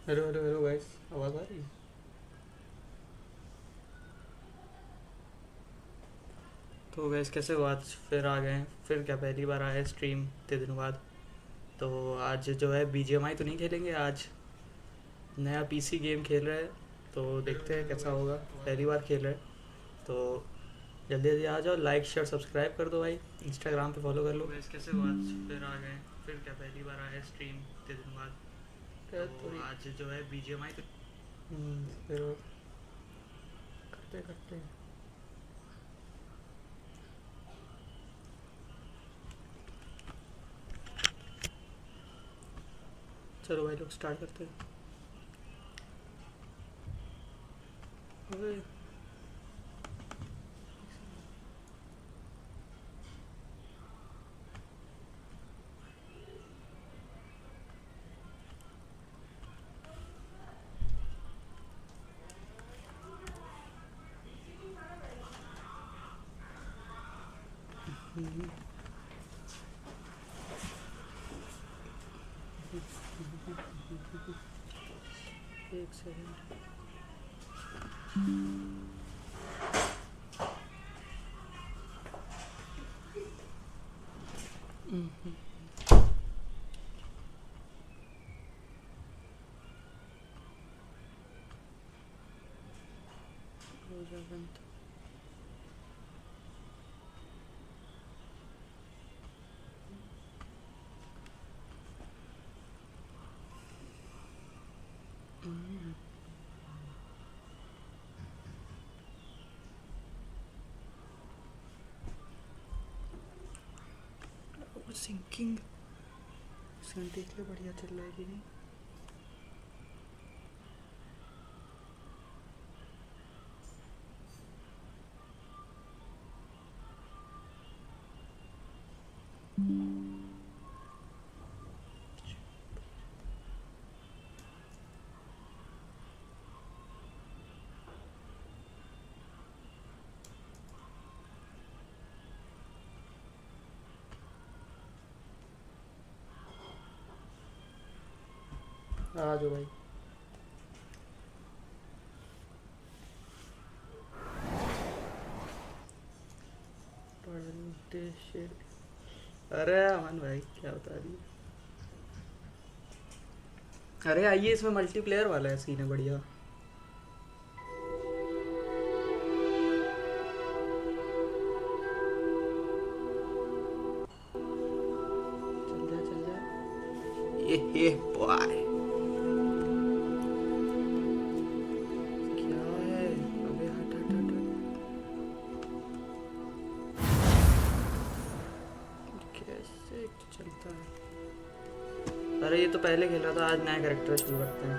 Hello hello hello guys, आवाज़ आ रही है? तो गाइस कैसे हो? आज फिर आ गए हैं। फिर क्या, पहली बार आए स्ट्रीम इतने दिनों बाद। तो आज जो है बीजीएमआई तो नहीं खेलेंगे आज। नया पीसी गेम खेल रहे हैं, तो देखते हैं कैसा होगा। पहली बार खेल रहे हैं तो जल्दी जल्दी आ जाओ। लाइक शेयर सब्सक्राइब कर दो भाई। इंस्टाग्राम पे फॉलो कर लो। गाइस कैसे हो? आज फिर आ गए हैं। फिर क्या, पहली बार आए स्ट्रीम इतने दिनों बाद। तो आज जो है बीजीएमआई तो फिर करते करते हैं। चलो भाई लोग स्टार्ट करते हैं। ओए, एक सेकंड। सिंकिंग देख ले, बढ़िया चल रहा है कि नहीं। आ जाओ भाई। अरे अमन भाई क्या बता रही है? अरे आइए, इसमें मल्टीप्लेयर वाला है, सीन है बढ़िया। चल जा चल जा। ये बॉय क्या है? अबे हट हट हट हट। कैसे चलता है? अरे ये तो पहले खेल रहा था, आज नया कैरेक्टर शुरू करते हैं।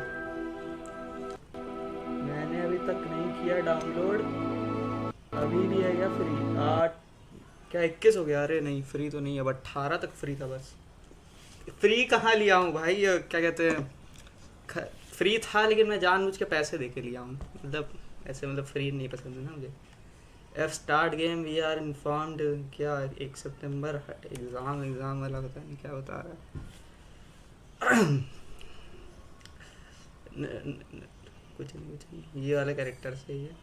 मैंने अभी तक नहीं किया डाउनलोड। अभी भी है क्या फ्री? 8 क्या 21 हो गया? अरे नहीं, फ्री तो नहीं, अब 18 तक फ्री था बस। फ्री कहाँ लिया हूँ भाई, ये क्या कहते हैं, फ्री था लेकिन मैं जानबूझ के पैसे दे के लिया हूँ। मतलब ऐसे, मतलब फ्री नहीं पसंद है ना मुझे। F start game we are informed. क्या 1 सितंबर एग्ज़ाम एग्ज़ाम वाला पता नहीं क्या बता रहा है। न, न, न, कुछ नहीं कुछ नहीं, ये वाले कैरेक्टर से ही है।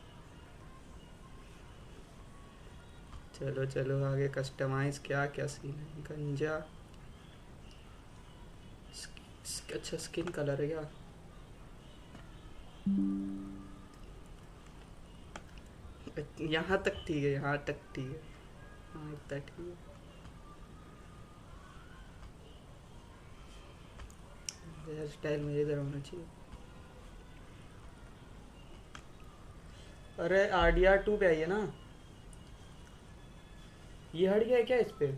चलो चलो आगे। कस्टमाइज क्या क्या सीन है? गंजा। अच्छा स्किन कलर है क्या? यहाँ तक ठीक है, यहाँ तक ठीक है। हाँ इतना ठीक है। हेयर स्टाइल मेरे इधर होना चाहिए। अरे RDR 2 पे आई है ना? ये हट गया है क्या इस पे?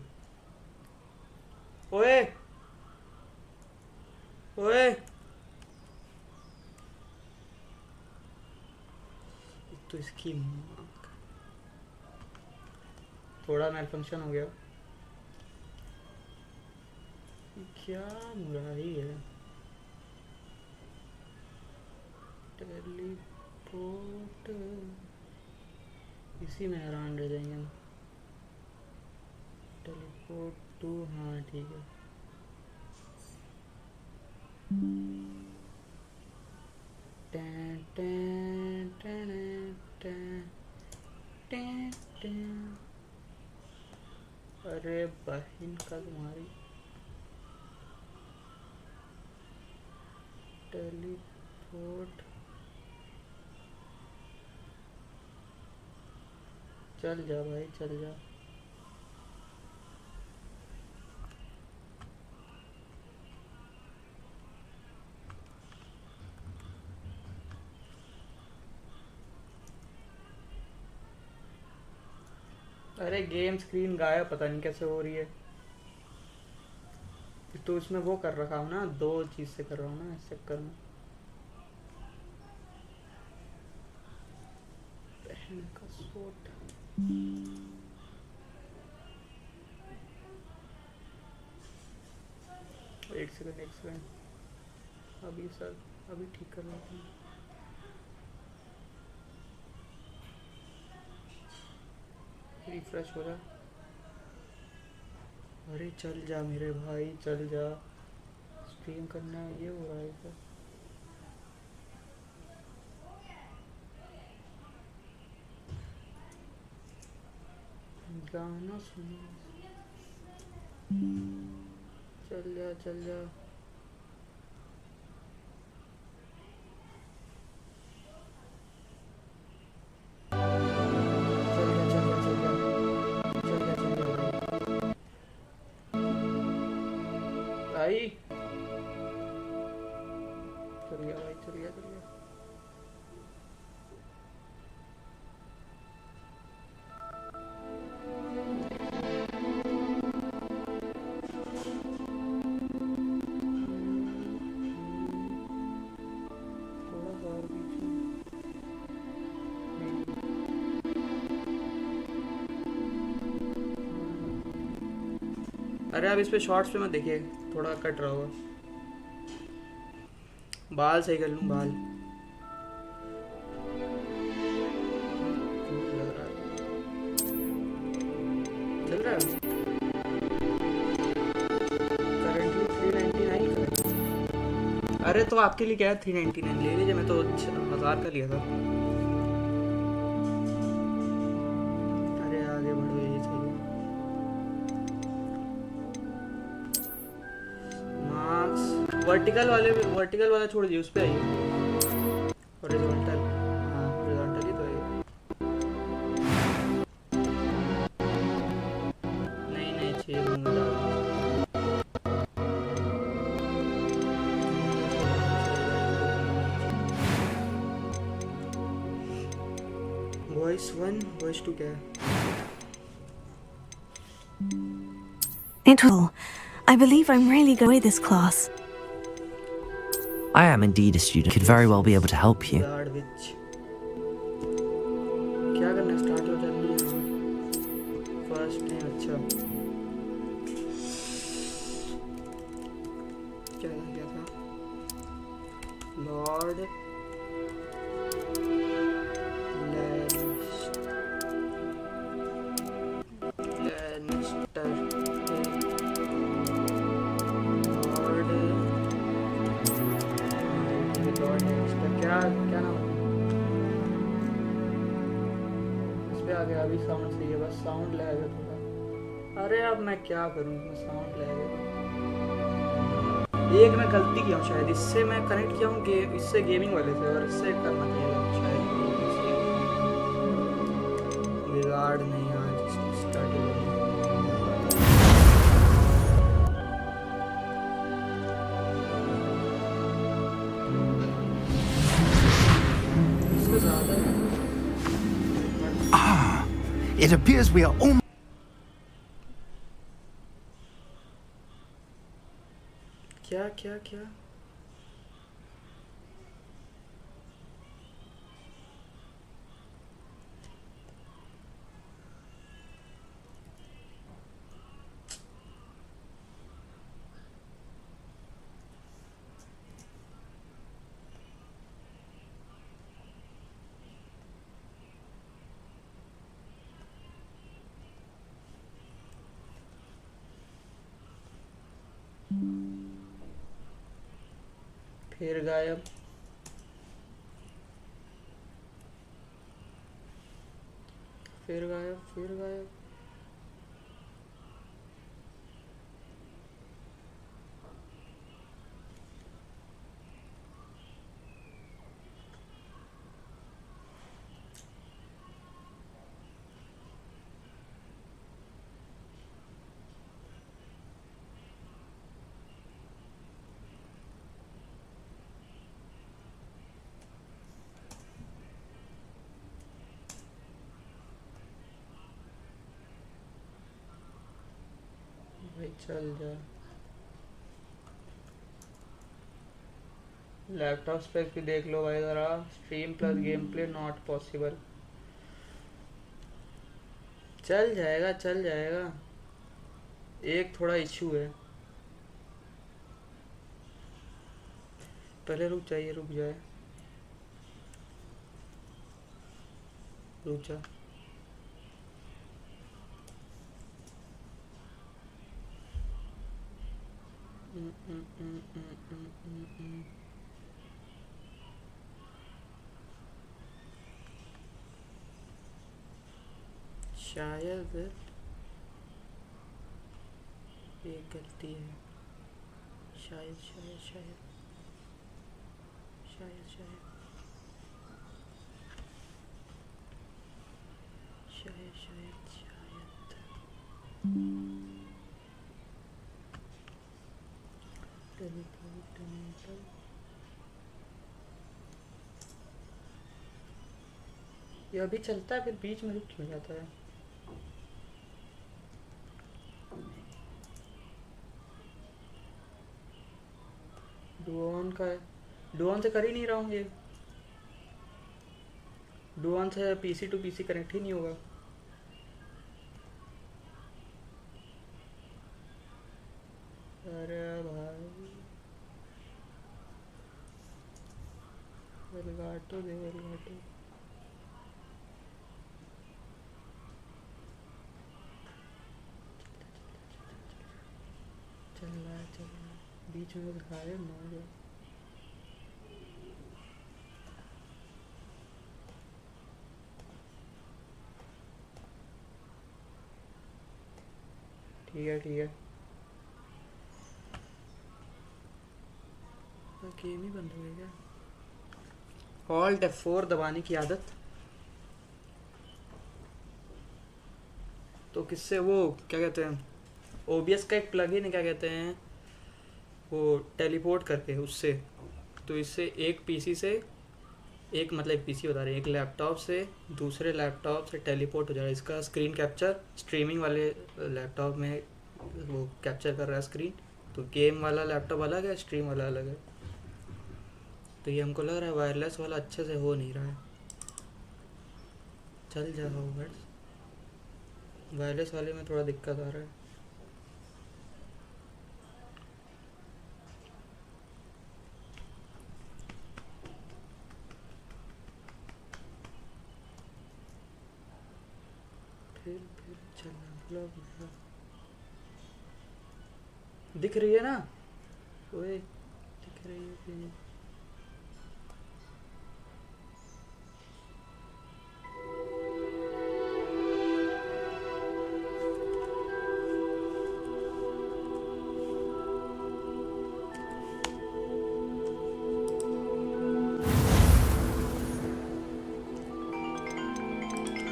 ओए ओए तो इसकी माँ का- थोड़ा मेल फंक्शन हो गया। क्या मुराही है। टेलीपोर्ट इसी में हैरान रह जाएंगे हम। टेलीपोर्ट टू, हाँ ठीक है। Time, time, time, time, time, time. अरे बहन का तुम्हारी। टेलीपोर्ट चल जा भाई चल जा। अरे गेम स्क्रीन गायब पता नहीं कैसे हो रही है। तो इसमें वो कर रखा हूँ ना, दो चीज से कर रहा हूँ ना इस चक्कर में। बहन का सोट। एक सेकंड अभी सर अभी ठीक कर लेते हैं। रिफ्रेश हो रहा। अरे चल जा मेरे भाई चल जा। स्ट्रीम करना है, ये हो रहा है सर। गाना सुनो। चल जा चल जा। भाई चल गया भाई चल गया चल गया। थोड़ा सा और पीछे। अरे अब इस पे शॉर्ट्स पे मत देखिए, थोड़ा कट रहा होगा। बाल सही कर लूँ बाल। चल रहा है करंटली 399 का। अरे तो आपके लिए क्या है 399 ले लीजिए, मैं तो 1000 का लिया था। अरे आगे बढ़ो ये चाहिए। मार्क्स वर्टिकल वाला छोड़ दिए, उस पे आइए। हॉरिजॉन्टल, हाँ हॉरिजॉन्टल ही तो है। नहीं चाहिए मुझे डाल। वॉइस 1 वॉइस 2 क्या है? It will. I believe I'm really going this class. I am indeed a student. Could very well be able to help you. क्या करना स्टार्ट हो जल्दी फर्स्ट है। अच्छा क्या था लॉर्ड लैनिस्टर क्या क्या नाम है इस पे आ गया। अभी साउंड सही है, बस साउंड लैग है थोड़ा। अरे अब मैं क्या करूँ, साउंड लैग है। एक मैं गलती किया हूँ शायद, इससे मैं कनेक्ट किया हूँ इससे गेमिंग वाले से, और इससे करना चाहिए शायद। बिगाड़ नहीं आज स्टार्टिंग में। It appears we are almost... क्या क्या क्या फिर गायब। फिर गायब, फिर गायब। भाई चल जा। लैपटॉप स्पेक भी देख लो भाई ज़रा। Stream plus game play not possible. चल जाएगा, चल जाएगा। एक थोड़ा इशू है। पहले रुक जाइए, रुक जाए, रुक जा। शायद ये गलती है। शायद शायद शायद शायद शायद शायद शायद शायद ये अभी चलता है, फिर बीच में रुक क्यों जाता है? डुओन का है। डुओन से कर ही नहीं रहा हूँ ये। डुओन से पीसी टू पीसी कनेक्ट ही नहीं होगा। अरे भाई वेलगाटो दे, वेलगाटो। चल रहा है, चल रहा है। बीच में गायब ना हो जाए। ठीक है, ठीक है। गेम ही बंद हो गया क्या? ऑल्ट F4 दबाने की आदत। तो किससे वो क्या कहते हैं, OBS का एक प्लगइन है, क्या कहते हैं वो, टेलीपोर्ट करके उससे। तो इससे एक पीसी से, एक मतलब पीसी बता रहे हैं, एक लैपटॉप से दूसरे लैपटॉप से टेलीपोर्ट हो जाएगा। इसका स्क्रीन कैप्चर स्ट्रीमिंग वाले लैपटॉप में वो कैप्चर कर रहा है स्क्रीन। तो गेम वाला लैपटॉप अलग है, स्ट्रीम वाला अलग है। तो ये हमको लग रहा है वायरलेस वाला अच्छे से हो नहीं रहा है। चल जा हॉगवर्ट्स। वायरलेस वाले में थोड़ा दिक्कत आ रहा है। फिर चलना दिख रही है ना? ओए दिख रही है कि नहीं?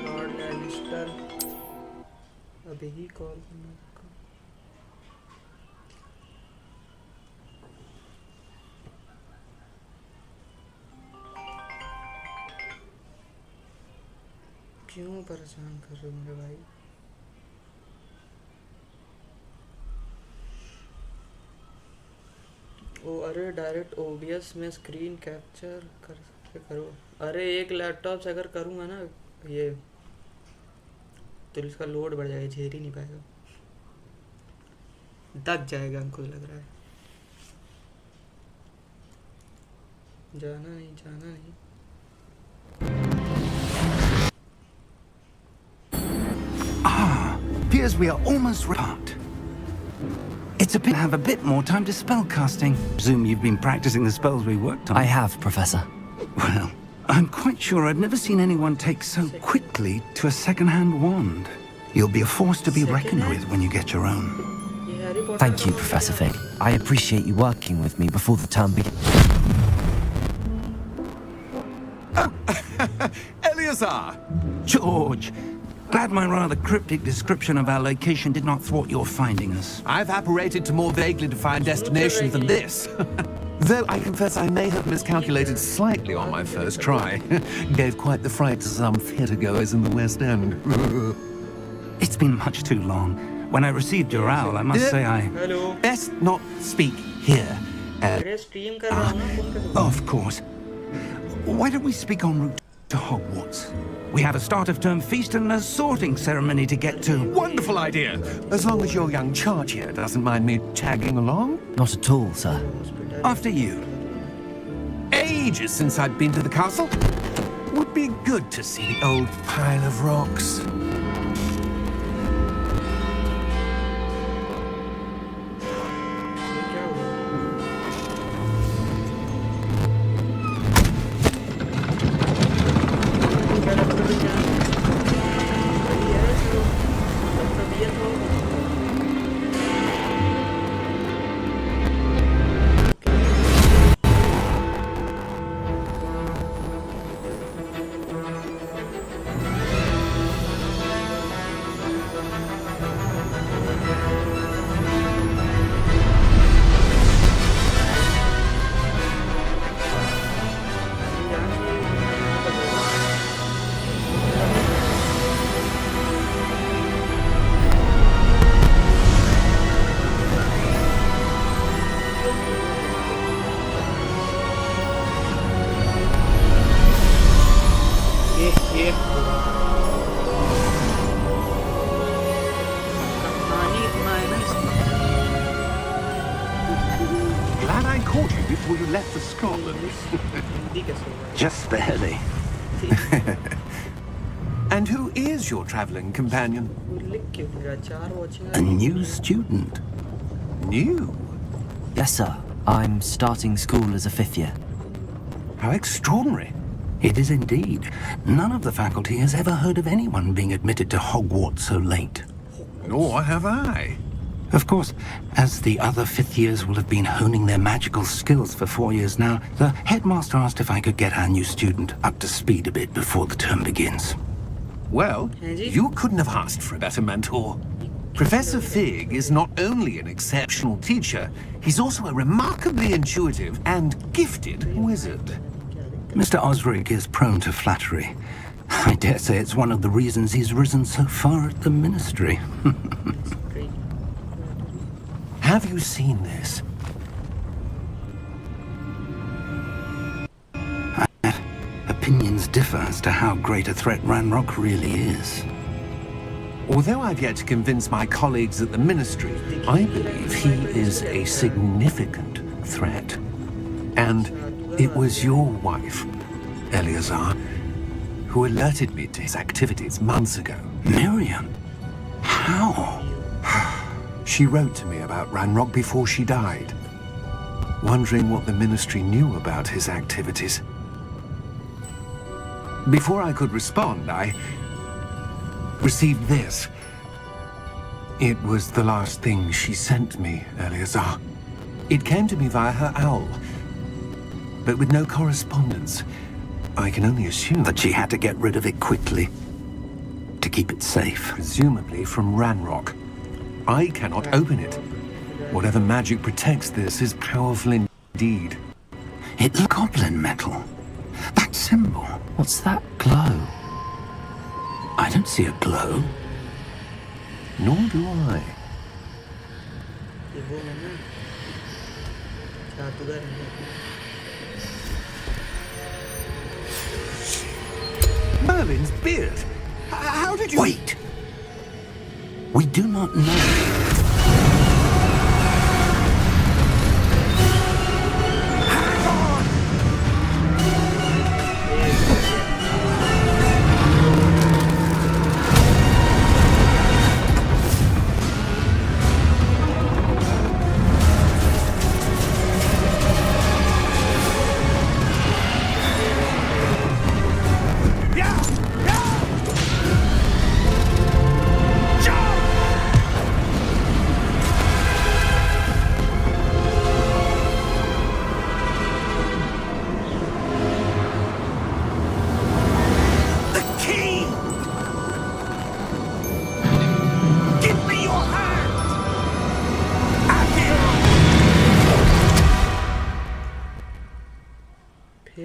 लॉर्ड लैनिस्टर अभी ही कॉल करना। क्यों परेशान कर रहे हो मेरे भाई? ओ अरे डायरेक्ट OBS में स्क्रीन कैप्चर कर सकते करो। अरे एक लैपटॉप से अगर करूँगा ना ये, तो इसका लोड बढ़ जाएगा, झेल ही नहीं पाएगा, दब जाएगा हमको लग रहा है। जाना नहीं, जाना नहीं। Appears we are almost apart. It's a bit have a bit more time to spell casting. Presume you've been practicing the spells we worked on. I have, Professor. Well, I'm quite sure I've never seen anyone take so quickly to a second-hand wand. You'll be a force to be reckoned with when you get your own. ये Harry Potter Thank you, का Professor Fig. I appreciate you working with me before the term begins. Eleazar! George, glad my rather cryptic description of our location did not thwart your finding us. I've apparated to more vaguely defined destinations than this. Though I confess I may have miscalculated slightly on my first try. Gave quite the fright to some theatre-goers in the West End. It's been much too long. When I received your owl, I must say I... hello Best not speak here. अरे stream कर रहा हूँ ना phone पे Of course. Why don't we speak en route to Hogwarts? We have a start-of-term feast and a sorting ceremony to get to. Wonderful idea! As long as your young charge here doesn't mind me tagging along. Not at all, sir. After you. Ages since I'd been to the castle. Would be good to see the old pile of rocks. ये क्या हुआ क्या लगता है क्या वही है इसको मतलब ये तो ये कहानी इतना है ना इसमें Glad I caught you before you left for Scotland. Hindi कैसे हुआ Just barely. And who is your travelling companion? लिख क्यों नहीं रहा चार watching A new student. New? Yes, sir. I'm starting school as a fifth year. How extraordinary. It is indeed. None of the faculty has ever heard of anyone being admitted to Hogwarts so late. Nor have I. Of course, as the other fifth years will have been honing their magical skills for 4 years now, the headmaster asked if I could get our new student up to speed a bit before the term begins. Well, Angie? you couldn't have asked for a better mentor. Professor Fig is not only an exceptional teacher, he's also a remarkably intuitive and gifted wizard. Mr. Osric is prone to flattery. I dare say it's one of the reasons he's risen so far at the ministry. Have you seen this? Opinions differ as to how great a threat Ranrock really is. Although I've yet to convince my colleagues at the ministry, I believe he is a significant threat. And it was your wife, Eleazar, who alerted me to his activities months ago. Miriam? How? She wrote to me about Ranrock before she died, wondering what the ministry knew about his activities. Before I could respond, I received this. It was the last thing she sent me, Eleazar. It came to me via her owl, but with no correspondence. I can only assume That she had to get rid of it quickly. To keep it safe. presumably from Ranrock. I cannot open it. Whatever magic protects this is powerful indeed. It's goblin metal. That symbol. What's that glow? I don't see a glow. Nor do I. ये वो है ना जादूगर है Merlin's beard! How did you... Wait! We do not know.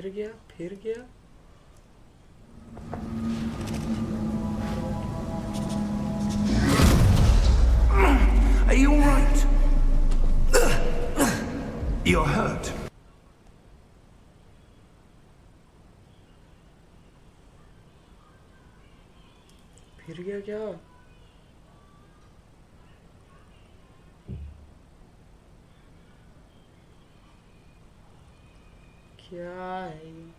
फिर गया, फिर गया। Are you all right? You're hurt. फिर गया क्या? क्या है ये?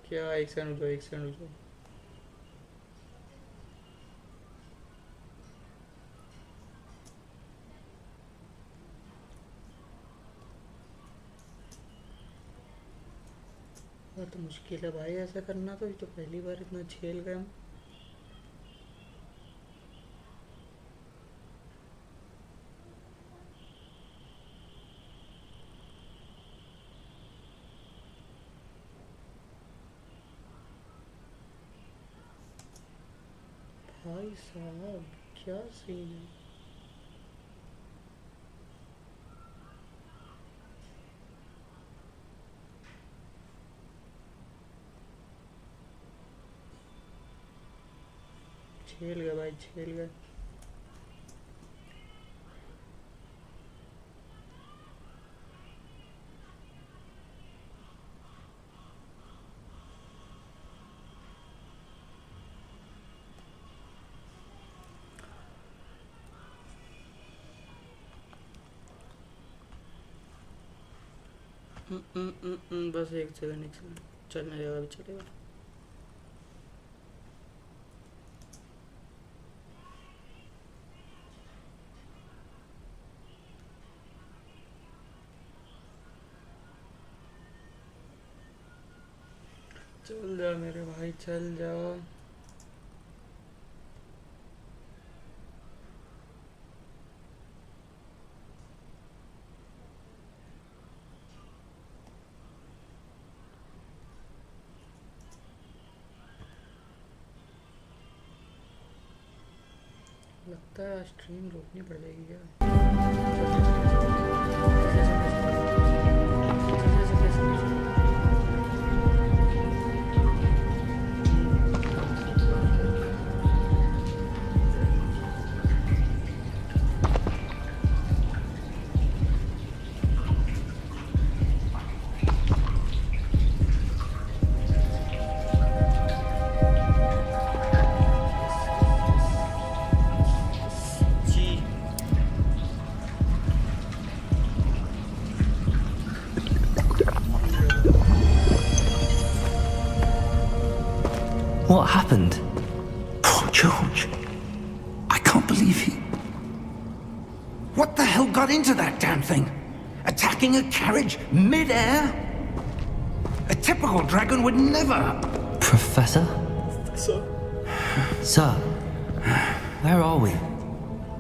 क्या? एक सेकंड रुको, एक सेकंड रुको। और तो मुश्किल है भाई ऐसा करना, तो ये तो पहली बार इतना झेल गए हम। भाई साहब क्या सीन है। झेल गए भाई, झेल गए। बस एक सेकंड, एक सेकंड। चलने जाएगा, अभी चलेगा। चल जा मेरे भाई, चल जा। लगता है स्ट्रीम रोकनी पड़ जाएगी क्या? जी What happened? Poor George. I can't believe he... What the hell got into that damn thing? Attacking a carriage mid-air? A typical dragon would never... Professor? So Sir? Where are we?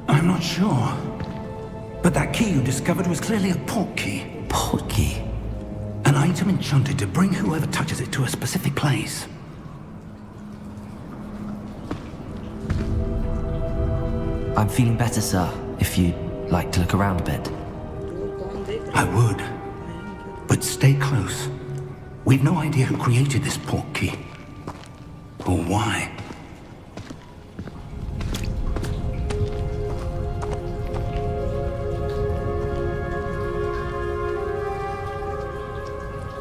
I'm not sure. But that key you discovered was clearly a port key. Port key? An item enchanted to bring whoever touches it to a specific place. I'm feeling better, sir. If you'd like to look around a bit. तो कौन देख I रहा would. But stay close. We've no idea who created this port key. Or why.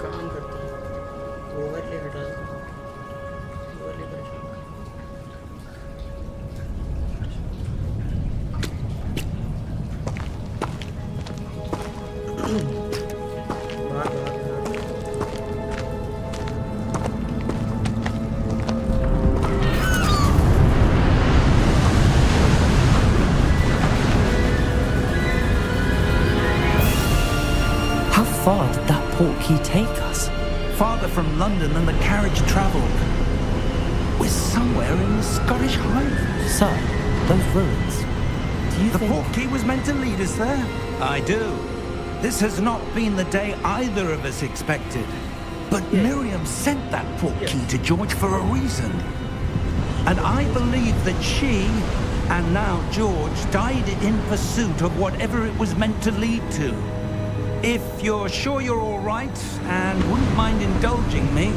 काम करता हूँ। Overlay हटा दो, overlay परेशान कर। भाग भाग भाग। How far did that portkey take us? Farther from London than the carriage travelled. We're somewhere in the Scottish Highlands. Sir, those ruins. Do you The think... portkey was meant to lead us there? I do. This has not been the day either of us expected. But Miriam sent that portkey to George for a reason. And I believe that she, and now George, died in pursuit of whatever it was meant to lead to. If you're sure you're all right and wouldn't mind indulging me,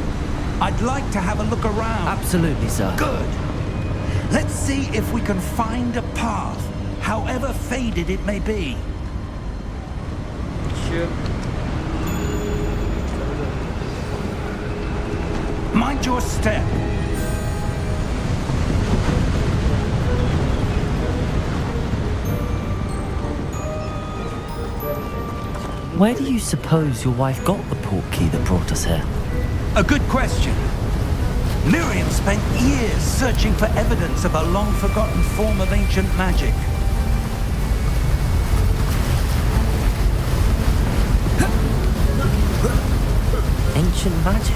I'd like to have a look around. Absolutely, sir. Good. Let's see if we can find a path, however faded it may be. Sure. Mind your step. Where do you suppose your wife got the portkey that brought us here? A good question. Miriam spent years searching for evidence of a long-forgotten form of ancient magic. Ancient magic?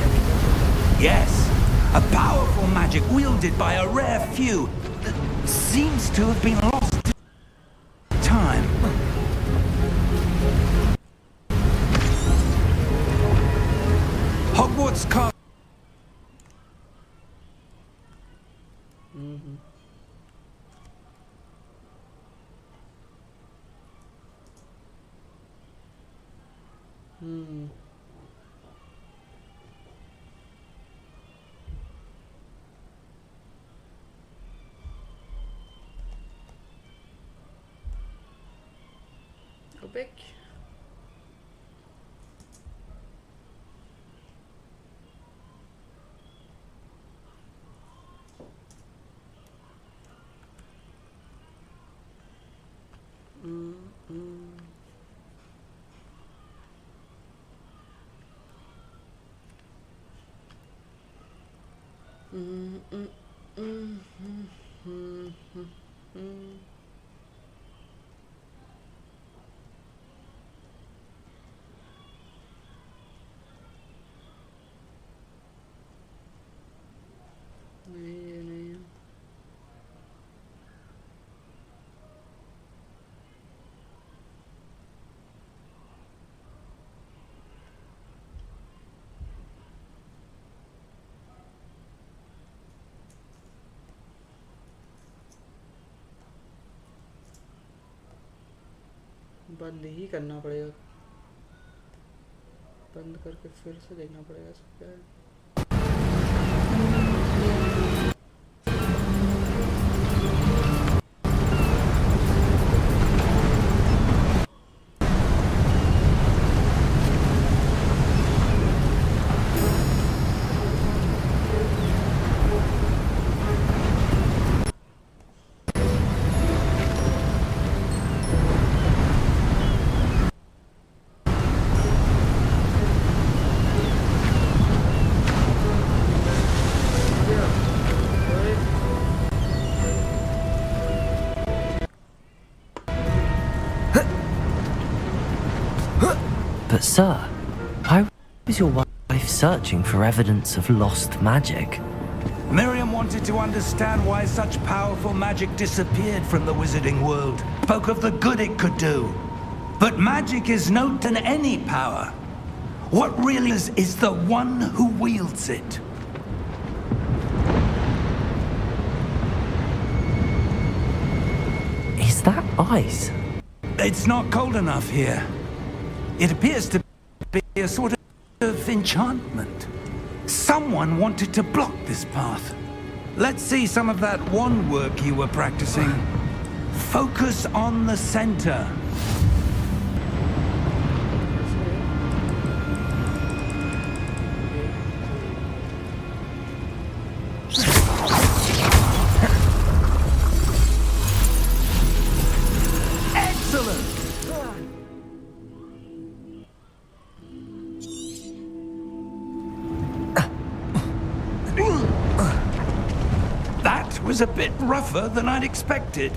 Yes, a powerful magic wielded by a rare few that seems to have been lost to time. Hogwarts Castle. Go back. नहीं बंद ही करना पड़ेगा, बंद करके फिर से देखना पड़ेगा सब क्या है। But sir, why was your wife searching for evidence of lost magic? Miriam wanted to understand why such powerful magic disappeared from the wizarding world. Spoke of the good it could do. But magic is no than any power. What really is the one who wields it. Is that ice? It's not cold enough here. It appears to be a sort of enchantment. Someone wanted to block this path. Let's see some of that wand work you were practicing. Focus on the center. Excellent! That was a bit rougher than I'd expected.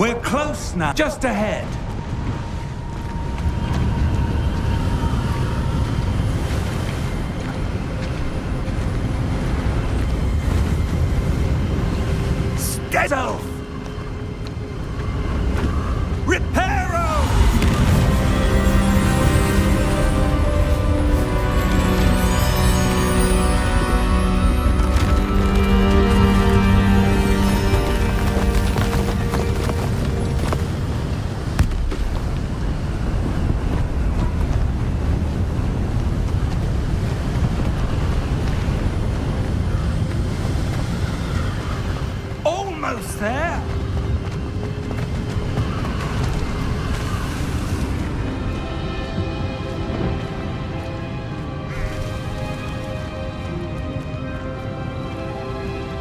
We're close now. Just ahead. Stezo! Reparo! Almost there.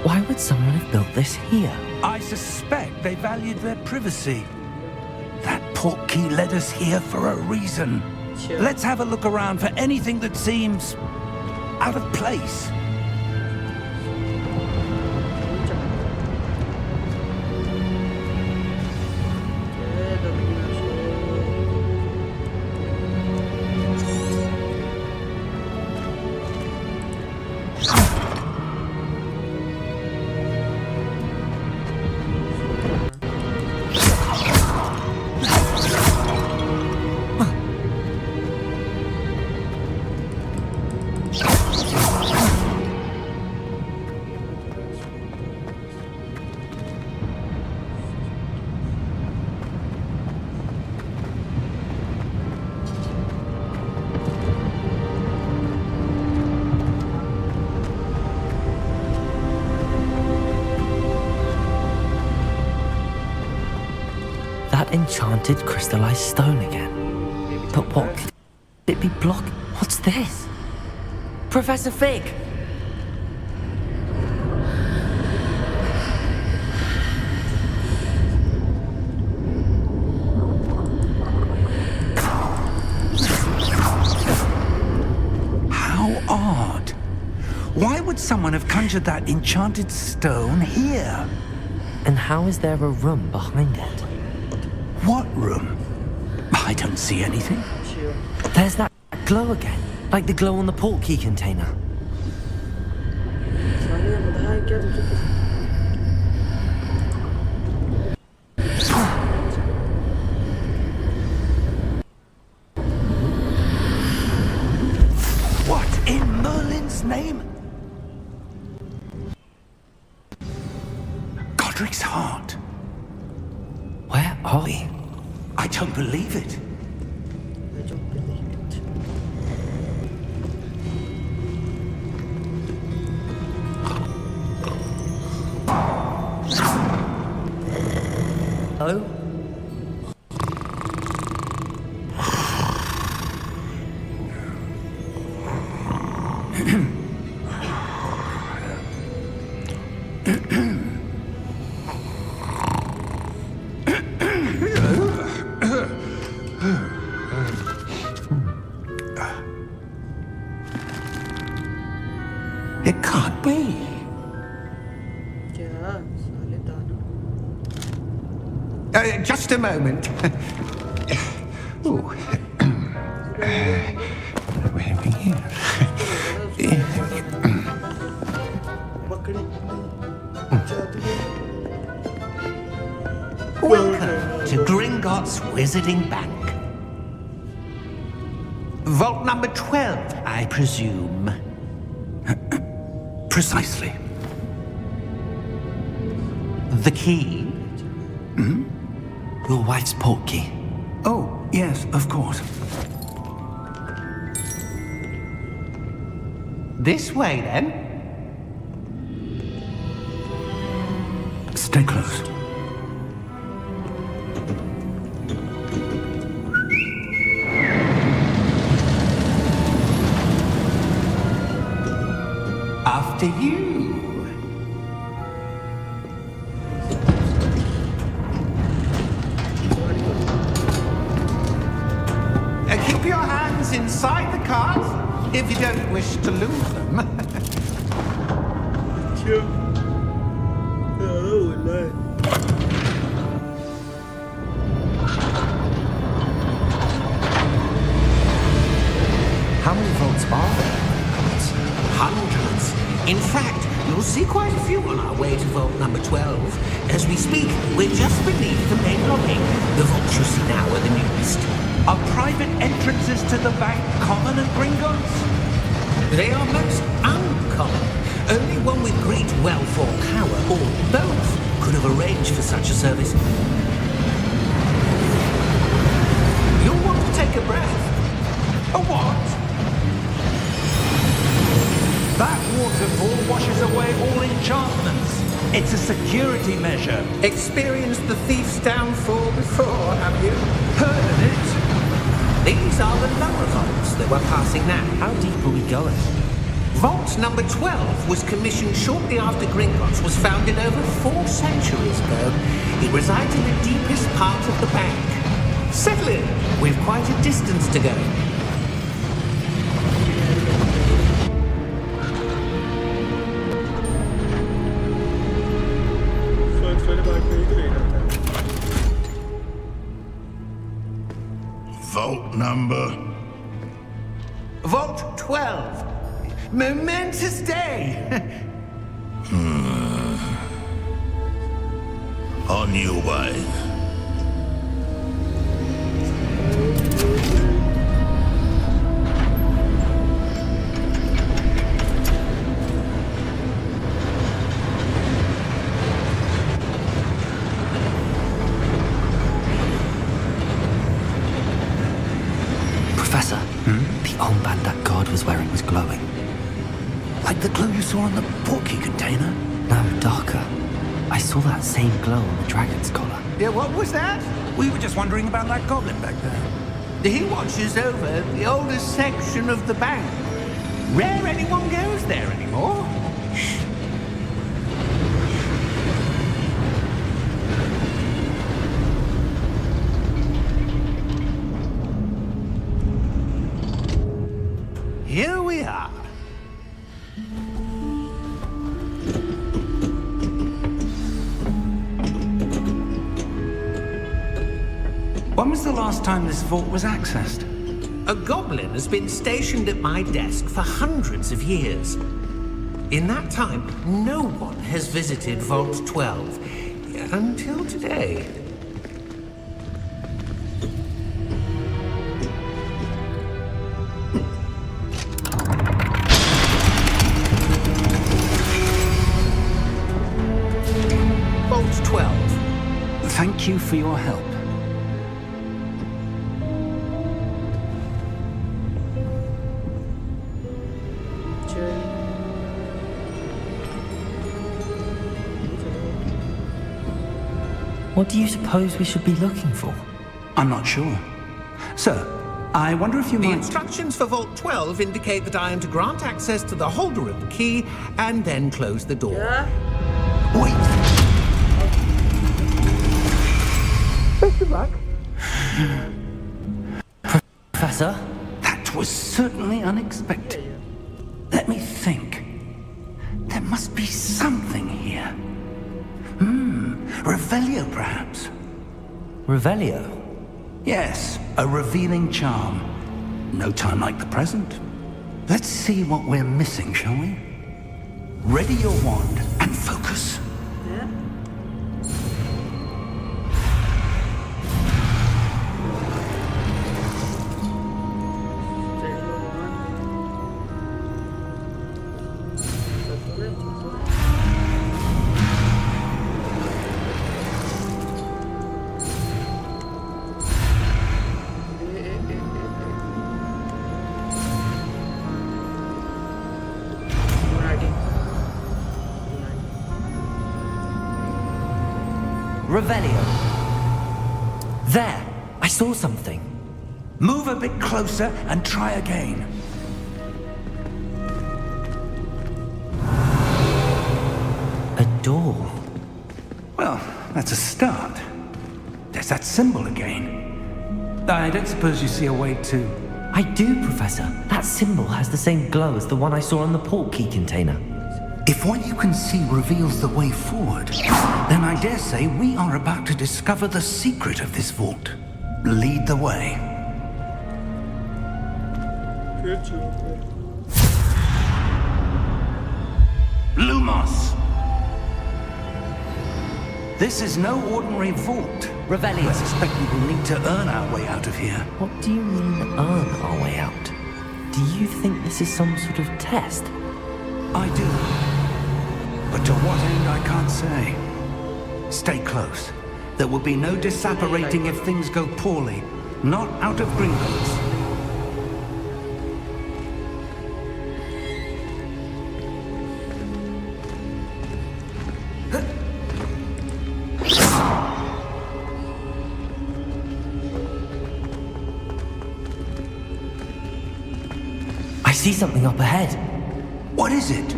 Why would someone have built this here? I suspect they valued their privacy. That portkey led us here for a reason. Sure. Let's have a look around for anything that seems out of place. That enchanted crystallized stone again. But what could it be blocking? What's this? Professor Fig! How odd. Why would someone have conjured that enchanted stone here? And how is there a room behind it? What room? I don't see anything. Sure. There's that glow again, like the glow on the portkey container. साले बता है क्या तुझे What in Merlin's name? Godric's heart. Where are we? I don't believe it. I don't believe it. Oh? It can't be. क्या साले दाना Just a moment. Ooh. Where are we here? पकड़ी Welcome to Gringotts Wizarding Bank. Vault number 12, I presume. Precisely. The key? Your wife's portkey. Oh, yes, of course. This way, then. Stay close. After you. Keep your hands inside the cart if you don't wish to lose them. क्या बोल रहा है curfew on our way to vault number 12. As we speak, we're just beneath the main lobby. The vaults you see now are the newest. Are private entrances to the bank common at Gringotts? They are most uncommon. Only one with great wealth or power, or both, could have arranged for such a service. You'll want to take a breath. A what? That waterfall washes away all enchantments. It's a security measure. Experienced the thief's downfall before, have you? Heard of it? These are the lower vaults that we're passing now. How deep are we going? Vault number 12 was commissioned shortly after Gringotts was founded over 4 centuries ago. It resides in the deepest part of the bank. Settle in. We've quite a distance to go. Vault number? Vault 12. Momentous day. On your way. Professor, the armband that guard was wearing was glowing. Like the glow you saw on the portkey container? No, darker. I saw that same glow on the dragon's collar. Yeah, what was that? We were just wondering about that goblin back there. He watches over the oldest section of the bank. Rare anyone goes there anymore. Here we are. When was the last time this vault was accessed? A goblin has been stationed at my desk for hundreds of years. In that time, no one has visited Vault 12 until today. Vault 12. Thank you for your help. What do you suppose we should be looking for? I'm not sure. Sir, I wonder if you The might... instructions for Vault 12 indicate that I am to grant access to the holder of the key and then close the door. Wait! Best of luck. Professor? That was certainly unexpected. Let me think. There must be something here. Revelio, perhaps? Revelio? Yes, a revealing charm. No time like the present. Let's see what we're missing, shall we? Ready your wand and focus. Revelio. There! I saw something. Move a bit closer and try again. A door. Well, that's a start. There's that symbol again. I don't suppose you see a way to... I do, Professor. That symbol has the same glow as the one I saw on the portkey container. If what you can see reveals the way forward, then I dare say we are about to discover the secret of this vault. Lead the way. Lumos! This is no ordinary vault. Revelio. I suspect we will need to earn our way out of here. What do you mean, earn our way out? Do you think this is some sort of test? I do. But to what end, I can't say. Stay close. There will be no disapparating if things go poorly. Not out of Gringotts. I see something up ahead. What is it?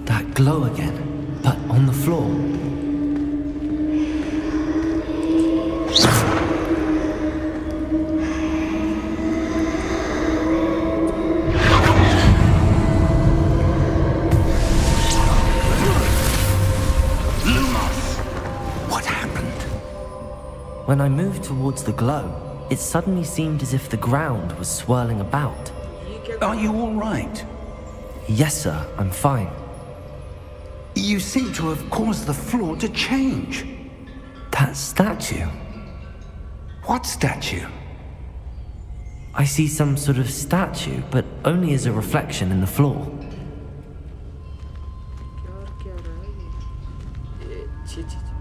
That glow again, but on the floor. What happened? When I moved towards the glow, it suddenly seemed as if the ground was swirling about. Are you all right? Yes, sir, I'm fine. You seem to have caused the floor to change. That statue. What statue? I see some sort of statue, but only as a reflection in the floor. क्या रहा है ये? छी छी छी।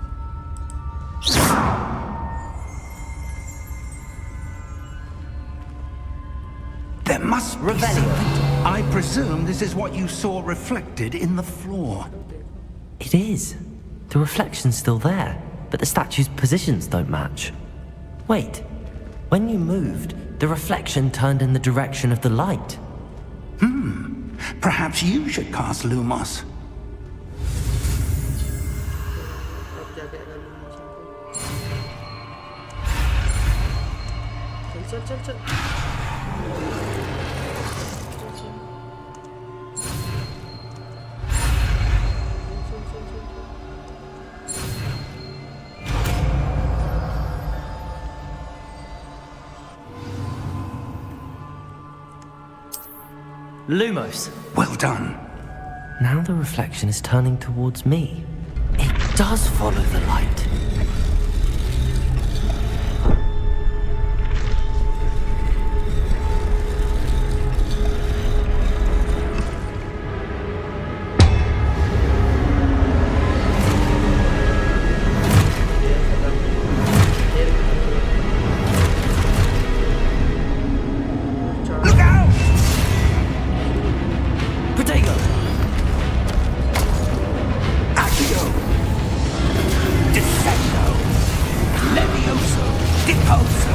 There must be something. I presume this is what you saw reflected in the floor. It is. The reflection's still there, but the statue's positions don't match. Wait, when you moved, the reflection turned in the direction of the light. Perhaps you should cast Lumos. अब क्या करेगा Lumos हमको? चल चल चल चल। Lumos! Well done. Now the reflection is turning towards me. It does follow the light. Look out! Protego! Accio! Descendo! Levioso! Deposo!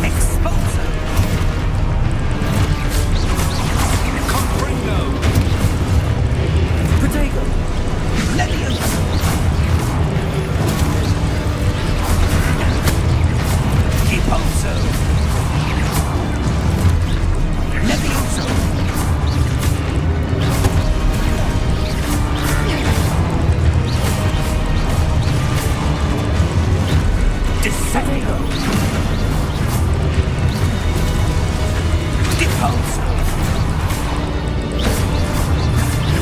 Exposo! Compringo! Protego! Levioso! Deposo! Levioso! Descendo! Deposo!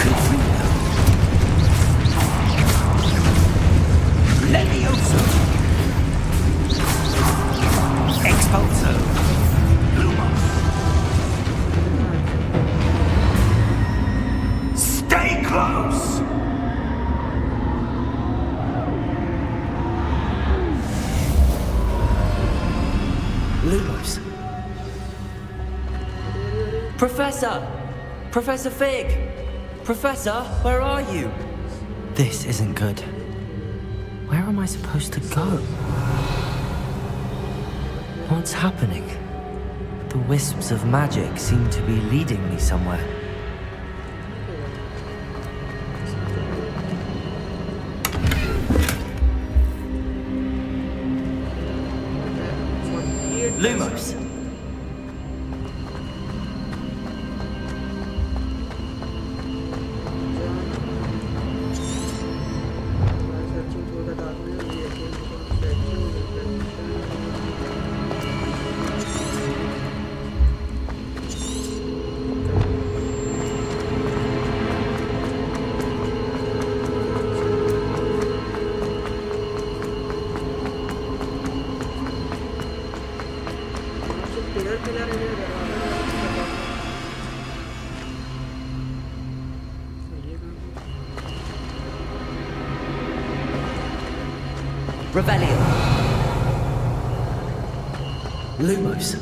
Confringo! Levioso! Expulso! Lumos! Stay close! Lumos. Professor! Professor Fig! Professor, where are you? This isn't good. Where am I supposed to go? What's happening? The wisps of magic seem to be leading me somewhere. Lumos! Revelio. Lumos.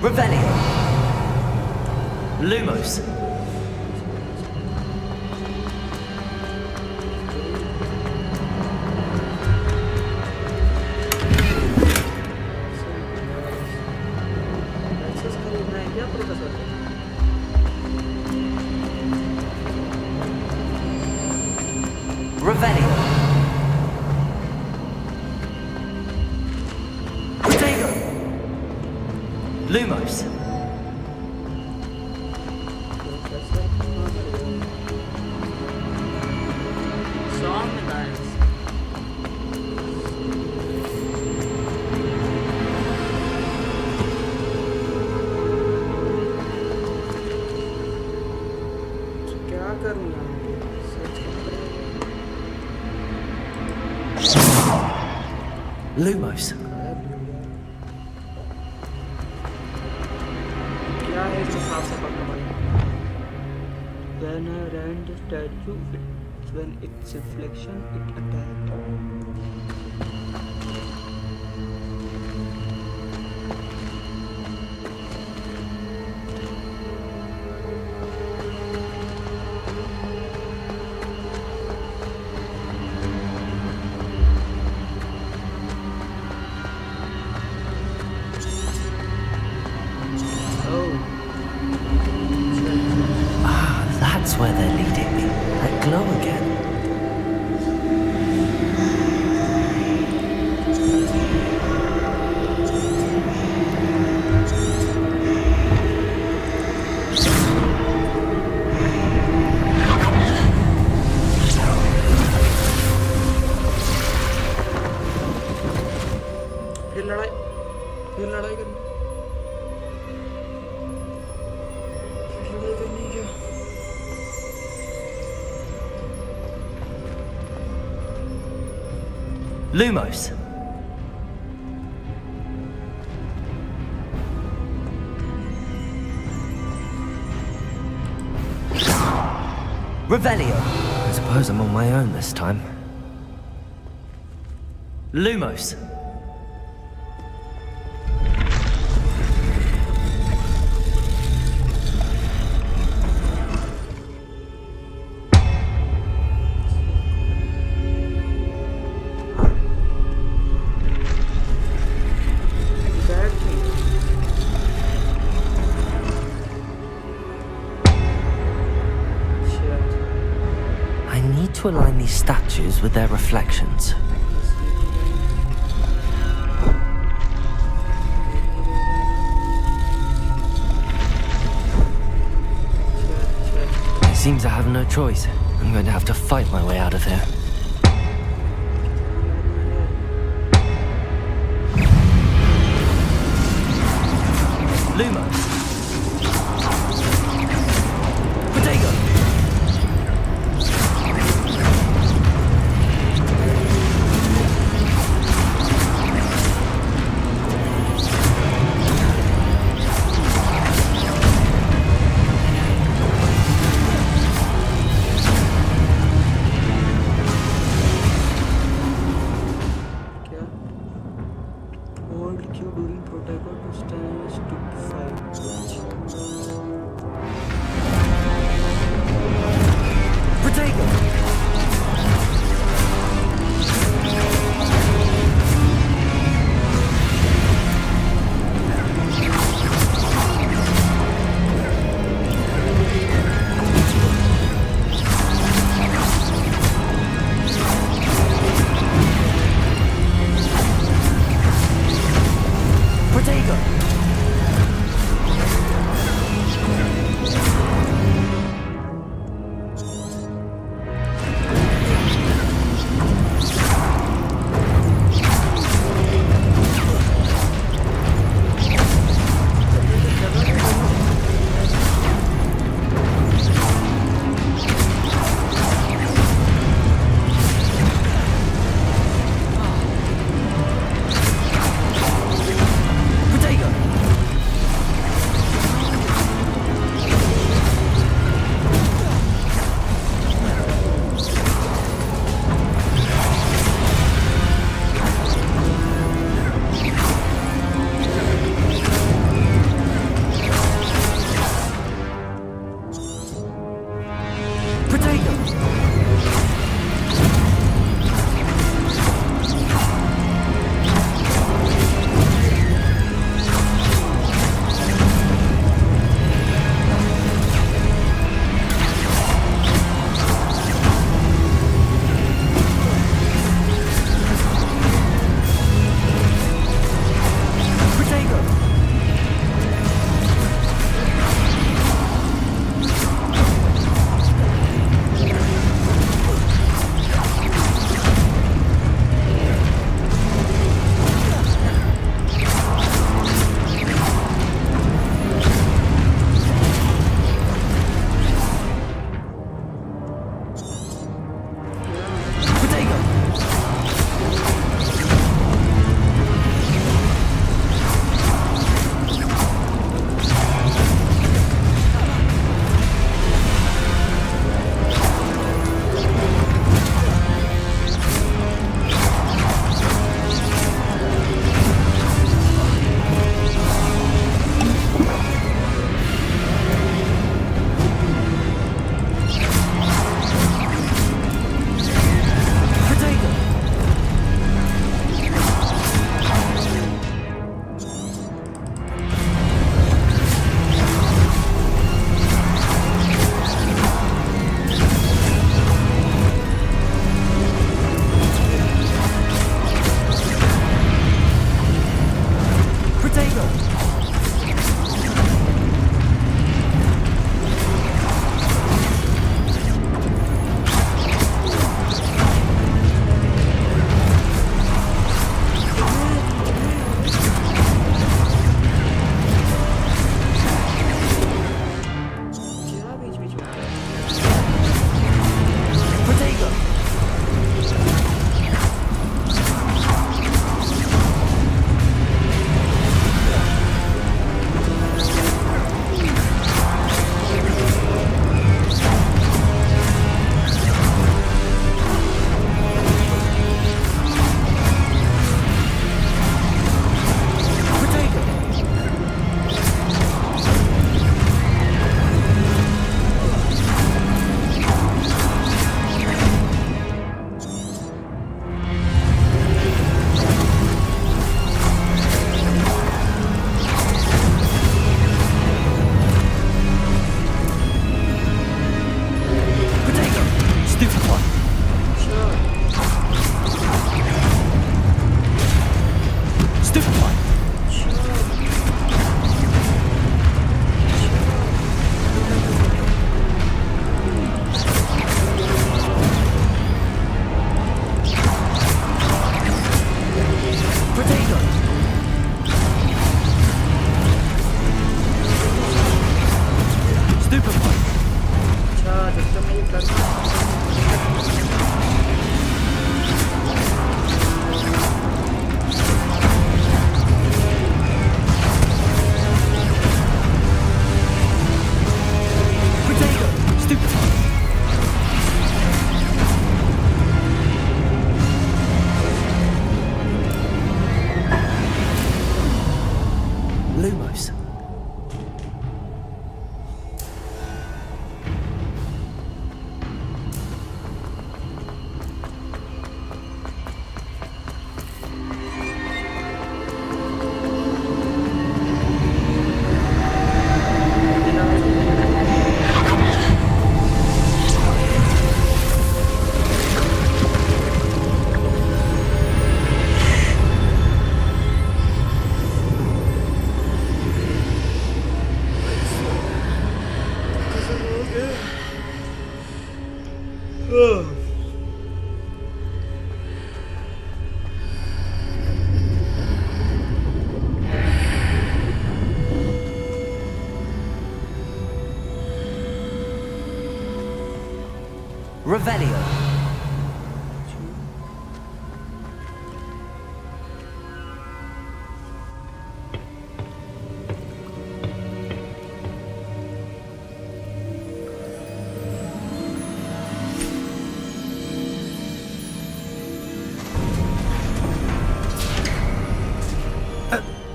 Revelio. Lumos. Revelio. Protego. Lumos. Lumos. क्या है इसको साफ साफ पकड़ना पड़ेगा। When I ran the statue, when its reflection it attacked. That's where they're leading me. That glow again. फिर लड़ाई करनी क्या? Lumos. Revelio. I suppose I'm on my own this time. Lumos. To align these statues with their reflections. It seems I have no choice. I'm going to have to fight my way out of here. Lumos. Protego. Hold Q during protocol to stand stupefy. Stupefy! Potato! Stupefy! अच्छा जब तक मैं ये करता Potato! Stupefy! Lumos. Revelio.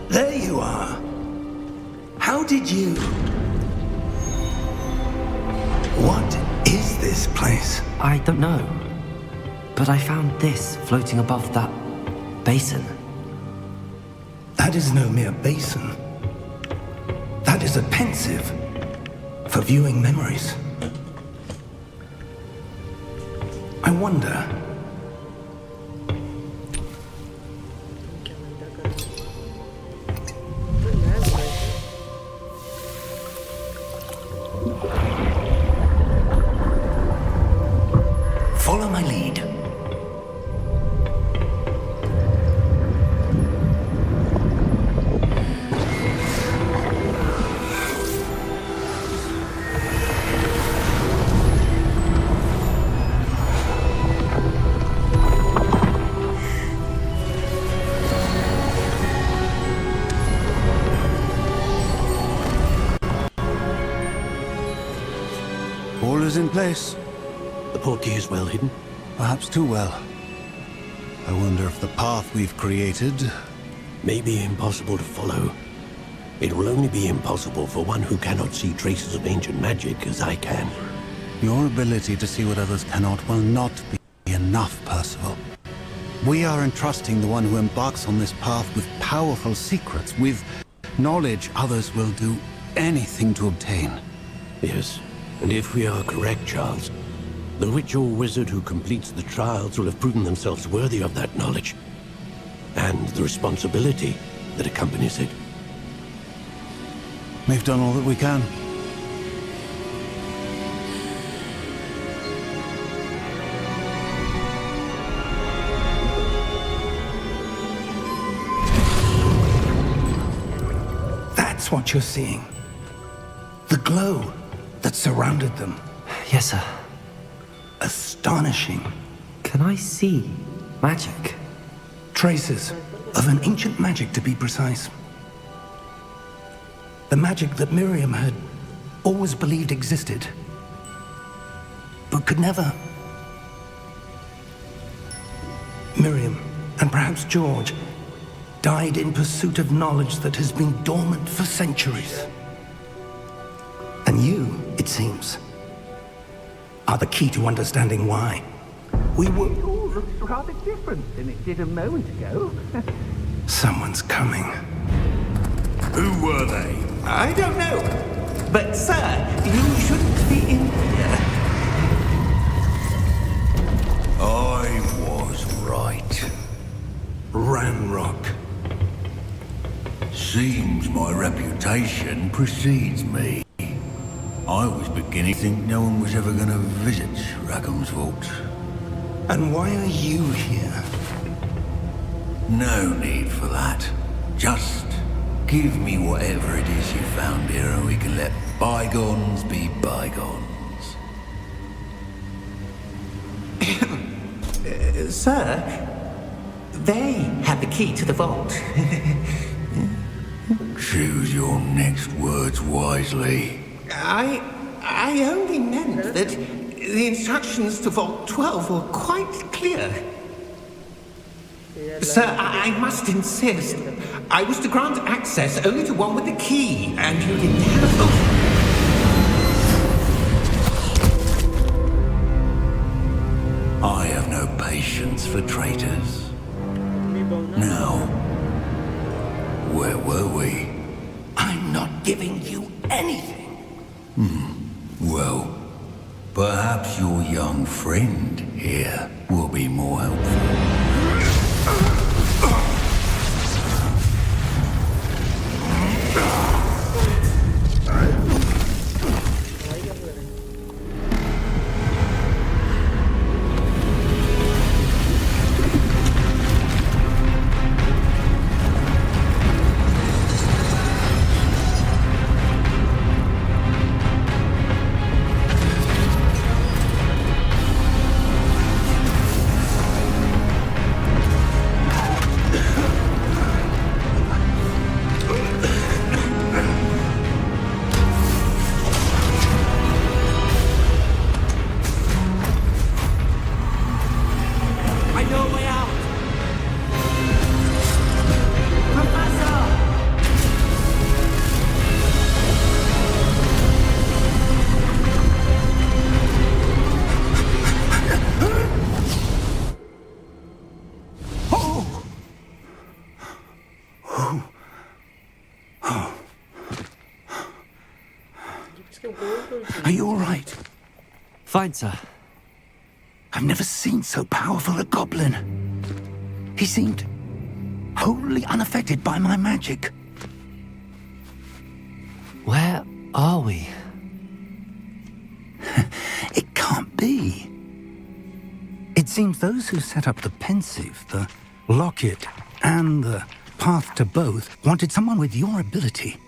There you are. How did you... What is this place? I don't know. But I found this floating above that basin. That is no mere basin. That is a pensive for viewing memories. I wonder... Follow my lead. All is in place. The portkey is well hidden. Perhaps too well. I wonder if the path we've created... May be impossible to follow. It will only be impossible for one who cannot see traces of ancient magic as I can. Your ability to see what others cannot will not be enough, Percival. We are entrusting the one who embarks on this path with powerful secrets, with knowledge others will do anything to obtain. Yes, and if we are correct, Charles, the witch or wizard who completes the trials will have proven themselves worthy of that knowledge, and the responsibility that accompanies it. We've done all that we can. That's what you're seeing. The glow that surrounded them. Yes, sir. Astonishing. Can I see magic? Traces of an ancient magic, to be precise. The magic that Miriam had always believed existed, but could never. Miriam, and perhaps George, died in pursuit of knowledge that has been dormant for centuries. And you, it seems, are the key to understanding why. We were... It all looks rather different than it did a moment ago. Someone's coming. Who were they? I don't know. But, sir, you shouldn't be in here. Oh, Ranrock. Seems my reputation precedes me. I was beginning to think no one was ever going to visit Rackham's vault. And why are you here? No need for that. Just give me whatever it is you found here and we can let bygones be bygones. Sir, they have the key to the vault. Choose your next words wisely. I only meant that the instructions to Vault 12 were quite clear. Sir, I must insist. I was to grant access only to one with the key, and you didn't have... I have no patience for traitors. Now, where were we? I'm not giving you anything. Well, perhaps your young friend here will be more helpful. Are you all right? Fine, sir. I've never seen so powerful a goblin. He seemed wholly unaffected by my magic. Where are we? It can't be. It seems those who set up the pensive, the locket, and the path to both wanted someone with your ability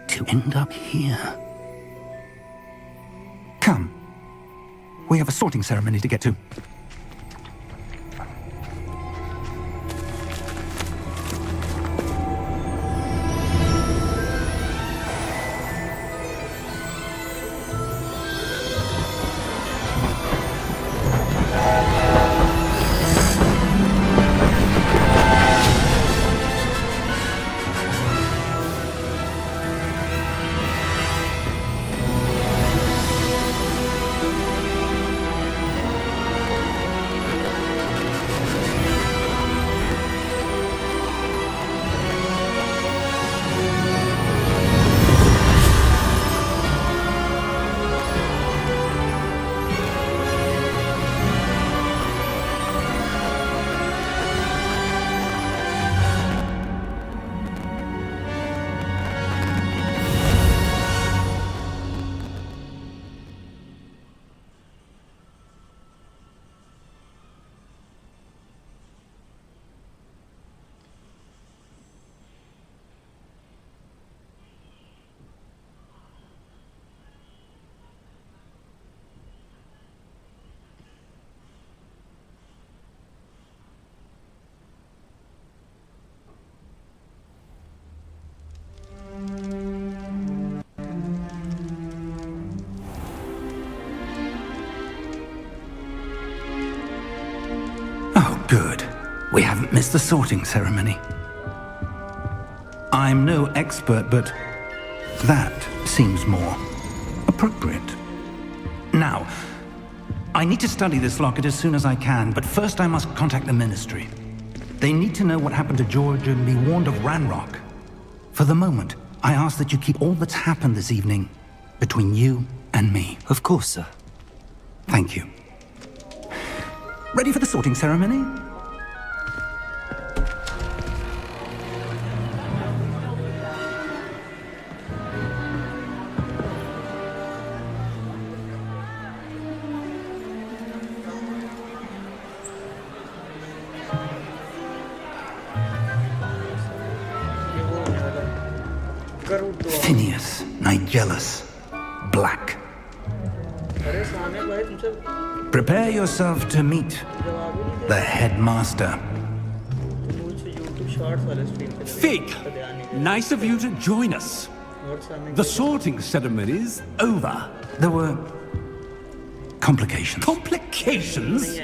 to end up here. Come. We have a sorting ceremony to get to. Good. We haven't missed the sorting ceremony. I'm no expert, but that seems more appropriate. Now, I need to study this locket as soon as I can, but first I must contact the Ministry. They need to know what happened to George and be warned of Ranrock. For the moment, I ask that you keep all that's happened this evening between you and me. Of course, sir. Thank you. Ready for the sorting ceremony? made jealous. Black. अरे सामने भाई तुमसे Prepare yourself to meet जवाब ही नहीं दे the headmaster. तुम मुझसे YouTube shorts वाले stream पे Fig, nice of you to join us. The sorting ceremony is over. There were complications. Complications?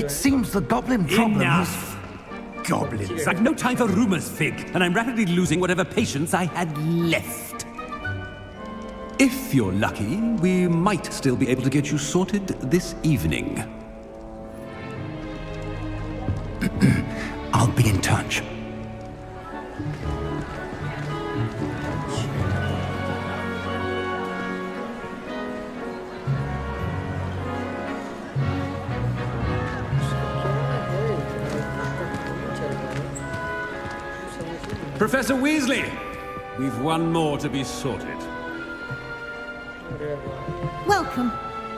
It seems the goblin problem Enough. is... Goblins. I've no time for rumors, Fig, and I'm rapidly losing whatever patience I had left. If you're lucky, we might still be able to get you sorted this evening. I'll be in touch. Professor Weasley, we've one more to be sorted. Welcome.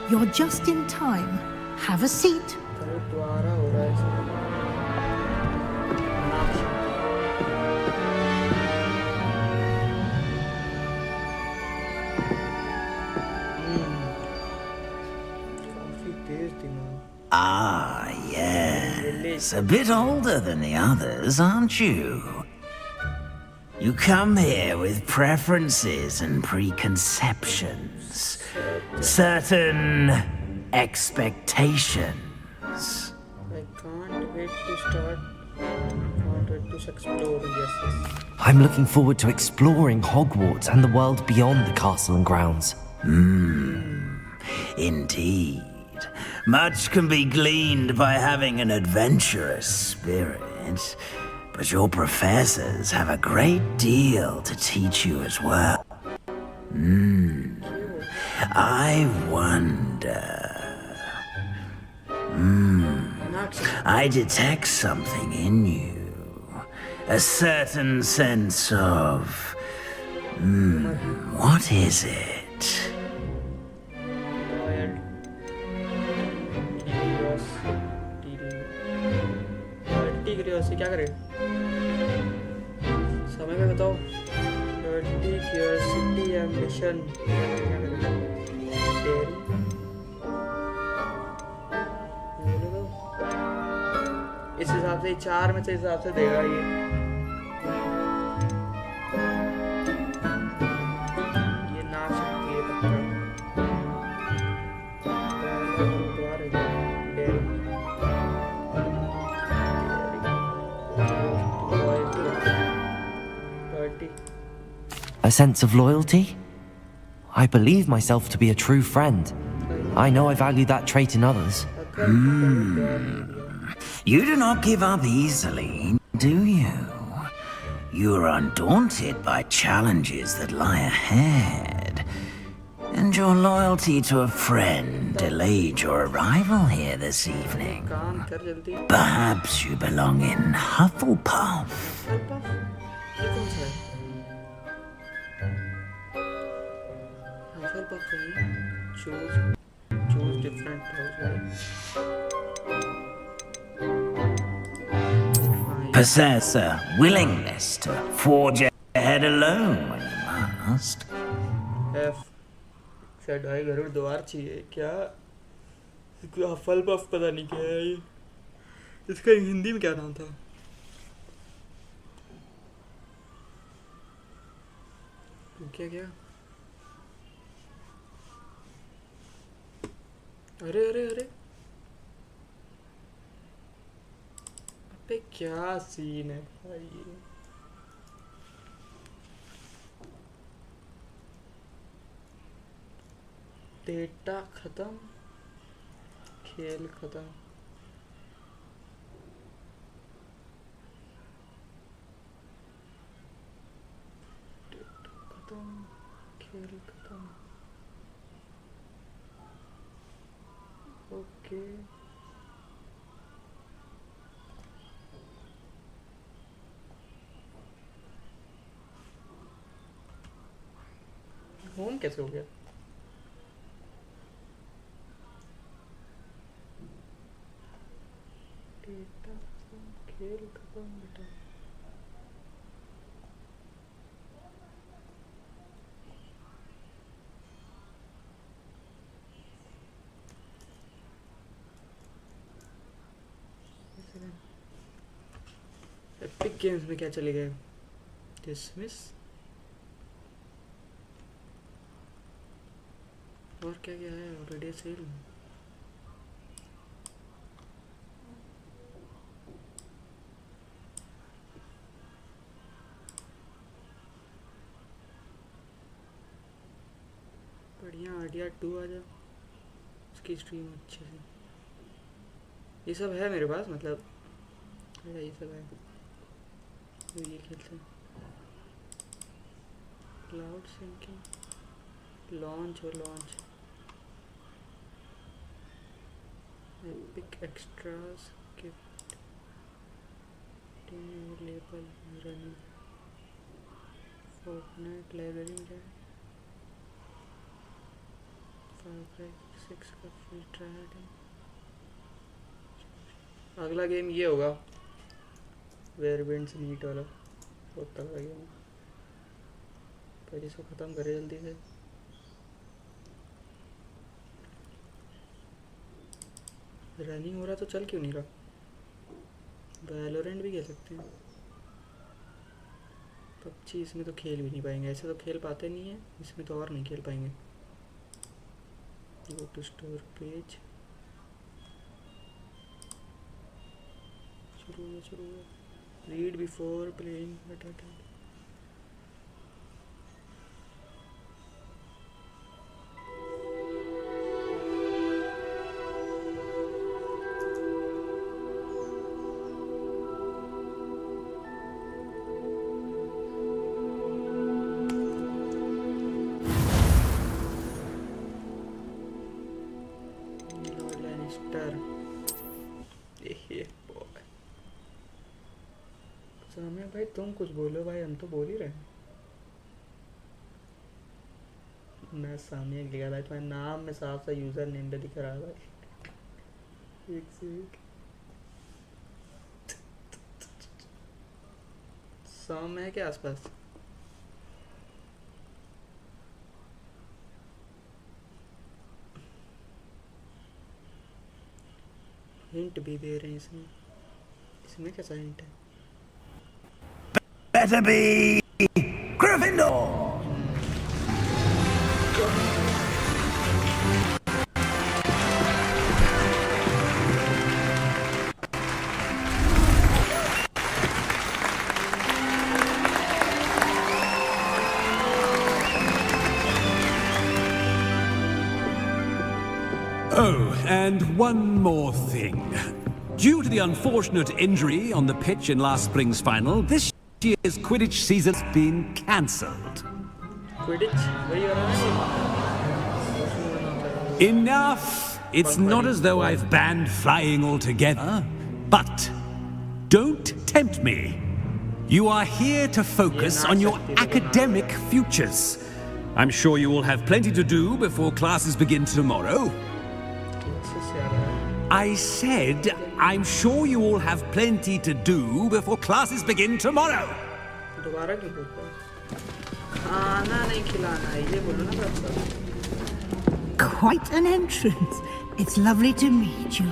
You're just in time. Have a seat. दोबारा हो रहा है काफी तेज दिमाग Ah, yes. A bit older than the others, aren't you? You come here with preferences and preconceptions. Certain expectations. I can't wait to start. Can't wait to explore. Yes, yes. I'm looking forward to exploring Hogwarts and the world beyond the castle and grounds. Indeed. Much can be gleaned by having an adventurous spirit. But your professors have a great deal to teach you as well. I wonder... I detect something in you. A certain sense of... what is it? Curiosity क्या करे समय में बताओ loyalty curiosity ambition क्या करे इस हिसाब से 4 में से हिसाब से देगा ये नाच सकती है पत्थर A sense of loyalty? I believe myself to be a true friend. I know I value that trait in others. You do not give up easily, do you? You are undaunted by challenges that lie ahead. And your loyalty to a friend delayed your arrival here this evening. Perhaps you belong in Hufflepuff. Choose different house. Possess a willingness to forge ahead alone when you must. F शायद ढाई करोड़ द्वार चाहिए क्या इसको हफलपफ पता नहीं क्या है ये इसका हिंदी में क्या नाम था क्या क्या अरे अरे अरे अबे क्या सीन है भाई डेटा खत्म खेल खत्म डेटा खत्म खेल खत्म ओके होम कैसे हो गया डेटा खेल खत्म बेटा एपिक गेम्स में क्या चले गए? डिसमिस और क्या क्या है ऑलरेडी सेल में? बढ़िया आइडिया 2 आ जा, उसकी स्ट्रीम अच्छे से। ये सब है मेरे पास, मतलब ये सब है, तो ये खेलते हैं। क्लाउड सिंकिंग, लॉन्च और launch, Epic extras, gift, label, running, Fortnite, library में जाए, 5/6 का फ्री ट्रायल है। अगला गेम ये होगा, वेयरबिंड्स नीट वाला, बहुत तगड़ा गेम है। पहले इसको ख़त्म करे जल्दी से। रनिंग हो रहा तो चल क्यों नहीं रहा? वैलोरेंट भी खेल सकते हैं। पबजी इसमें तो खेल भी नहीं पाएंगे, ऐसे तो खेल पाते नहीं है, इसमें तो और नहीं खेल पाएंगे। गो टू स्टोर पेज, शुरू रीड बिफोर प्लेइंग, भाई तुम कुछ बोलो भाई, हम तो बोल ही रहे हैं। मैं सामने लिखा भाई, तुम्हारे नाम में साफ सा यूजर नेम पे दिख रहा है भाई। एक से एक सामने है क्या आसपास? हिंट भी दे रहे हैं इसमें, इसमें कैसा हिंट है? Better be Gryffindor! Oh, and one more thing. Due to the unfortunate injury on the pitch in last spring's final, this year's Quidditch season's been cancelled. Quidditch? Enough! It's not as though I've banned flying altogether. But don't tempt me. You are here to focus on your academic futures. I'm sure you will have plenty to do before classes begin tomorrow. I said, I'm sure you all have plenty to do before classes begin tomorrow. दोबारा क्यों बोलता है? खाना नहीं खिलाना है, ये बोलो ना बच्चा। Quite an entrance. It's lovely to meet you.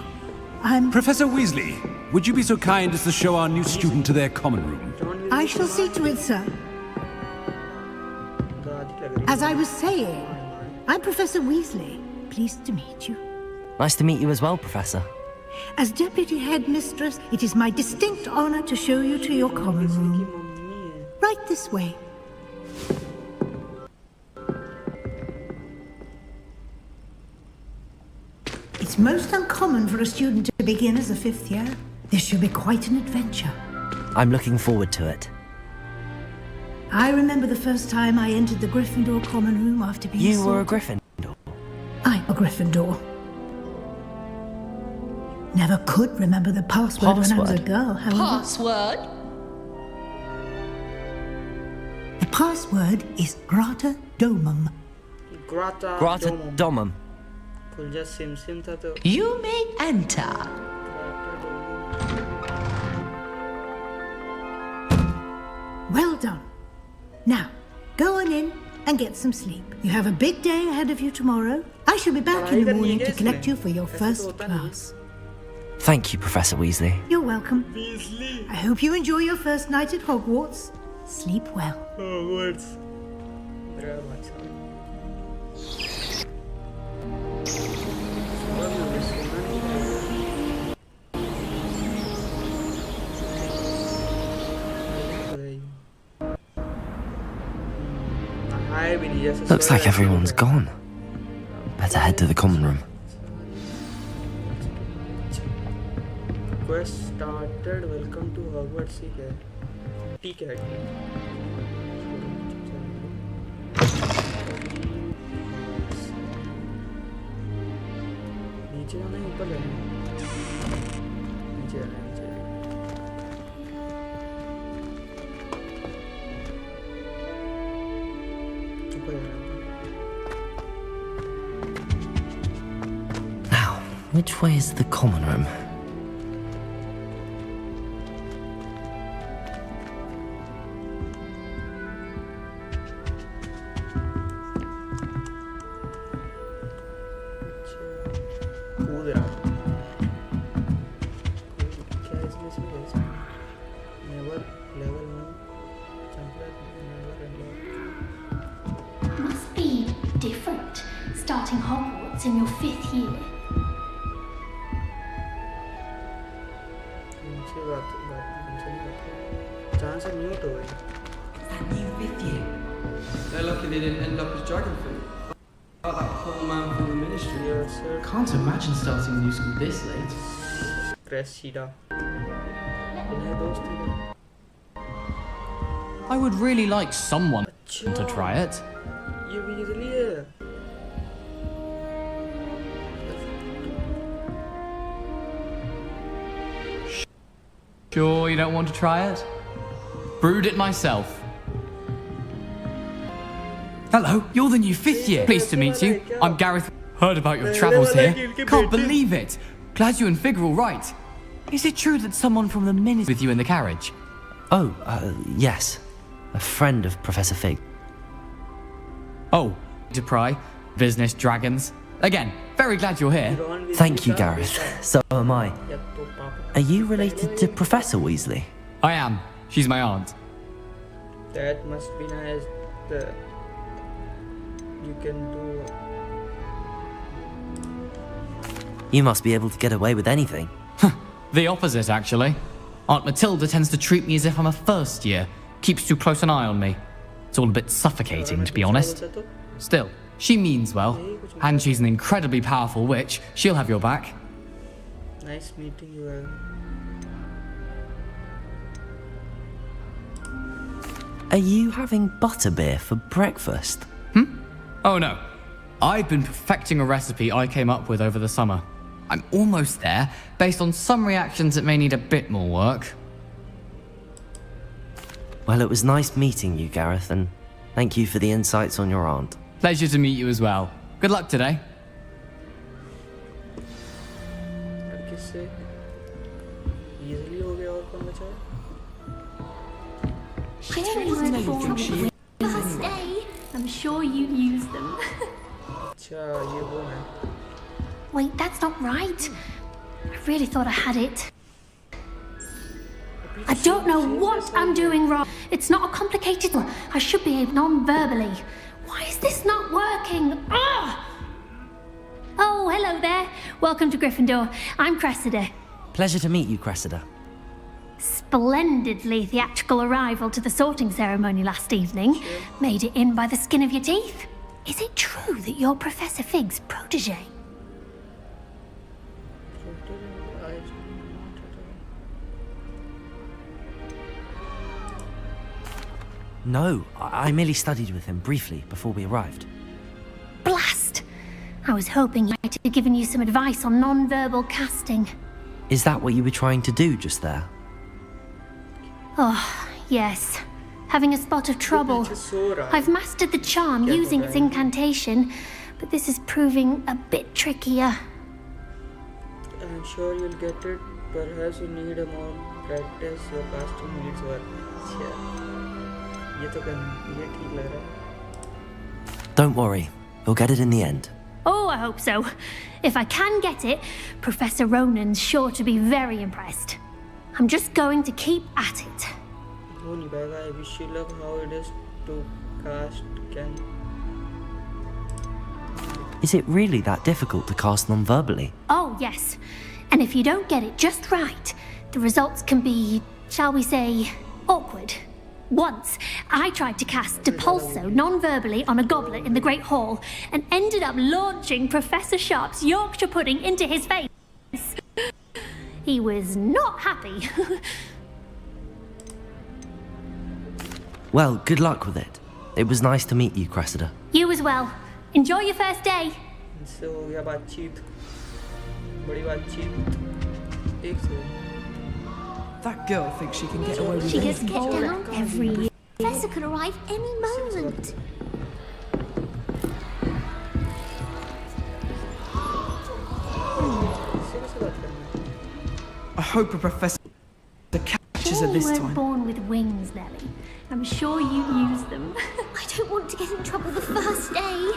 I'm Professor Weasley, would you be so kind as to show our new student to their common room? I shall see to it, sir. As I was saying, I'm Professor Weasley. Pleased to meet you. Nice to meet you as well, Professor. As Deputy Headmistress, it is my distinct honor to show you to your common room. Right this way. It's most uncommon for a student to begin as a 5th year. This should be quite an adventure. I'm looking forward to it. I remember the first time I entered the Gryffindor common room after being You were a assaulted. Gryffindor? I'm a Gryffindor. Never could remember the password when I was a girl, however. Password? The password is Grata Domum. Grata Domum. खुल जा SIM SIM था तो। You may enter. Well done. Now, go on in and get some sleep. You have a big day ahead of you tomorrow. I shall be back in the morning to collect you for your first class. Thank you, Professor Weasley. You're welcome. I hope you enjoy your first night at Hogwarts. Sleep well. Hogwarts. Looks like everyone's gone. Better head to the common room. Quest started. Welcome to Hogwarts. ठीक है नीचे जाना है ऊपर जाना है नीचे जाना है ऊपर जाना है Now, which way is the common room? Must be different, starting Hogwarts in your 5th year. That new 5th year. They're lucky they didn't end up as dragon fruit. Like that whole man from the ministry. Can't imagine starting a new school this late. I would really like someone to try it. ये भी easily है Sure you don't want to try it? Brewed it myself. Hello, you're the new 5th year. Pleased to meet you. I'm Gareth. Heard about your travels here. Can't believe it. Glad you and Fig are all right. Is it true that someone from the ministry with you in the carriage? Oh, yes. A friend of Professor Fig. Oh, to pry. Business dragons. Again, very glad you're here. Thank you, Gareth. So am I. Are you related to Professor Weasley? I am. She's my aunt. That must be nice. You can do. You must be able to get away with anything. The opposite, actually. Aunt Matilda tends to treat me as if I'm a first year. Keeps too close an eye on me. It's all a bit suffocating, to be honest. Still, she means well. And she's an incredibly powerful witch. She'll have your back. Nice meeting you. Are you having butterbeer for breakfast? Oh no. I've been perfecting a recipe I came up with over the summer. I'm almost there, based on some reactions that may need a bit more work. Well, it was nice meeting you, Gareth, and thank you for the insights on your aunt. Pleasure to meet you as well. Good luck today. First day, I'm sure you'd use them. Wait, that's not right. I really thought I had it. I don't know what I'm doing wrong. It's not a complicated one. I should behave non-verbally. Why is this not working? Ah! Oh, hello there. Welcome to Gryffindor. I'm Cressida. Pleasure to meet you, Cressida. Splendidly theatrical arrival to the sorting ceremony last evening. Made it in by the skin of your teeth. Is it true that you're Professor Fig's protege? No, I merely studied with him briefly before we arrived. Blast! I was hoping he might have given you some advice on non-verbal casting. Is that what you were trying to do just there? Oh, yes. Having a spot of trouble. I've mastered the charm using its incantation, but this is proving a bit trickier. I'm sure you'll get it. Perhaps you need a more practice. Your costume needs work. Don't worry, you'll get it in the end. Oh, I hope so. If I can get it, Professor Ronan's sure to be very impressed. I'm just going to keep at it. I wish you luck how it is to cast can. Is it really that difficult to cast non-verbally? Oh, yes. And if you don't get it just right, the results can be, shall we say, awkward. Once, I tried to cast Depulso non-verbally on a goblet in the Great Hall and ended up launching Professor Sharp's Yorkshire pudding into his face. He was not happy. Well, good luck with it. It was nice to meet you, Cressida. You as well. Enjoy your first day. So, yeah, बातचीत बड़ी बातचीत एक से That girl thinks she can get away with She gets anything. kicked down every year. Professor could arrive any moment. I hope a professor catches her Sure, this you weren't time. born with wings, Nellie. I'm sure you use them. I don't want to get in trouble the first day.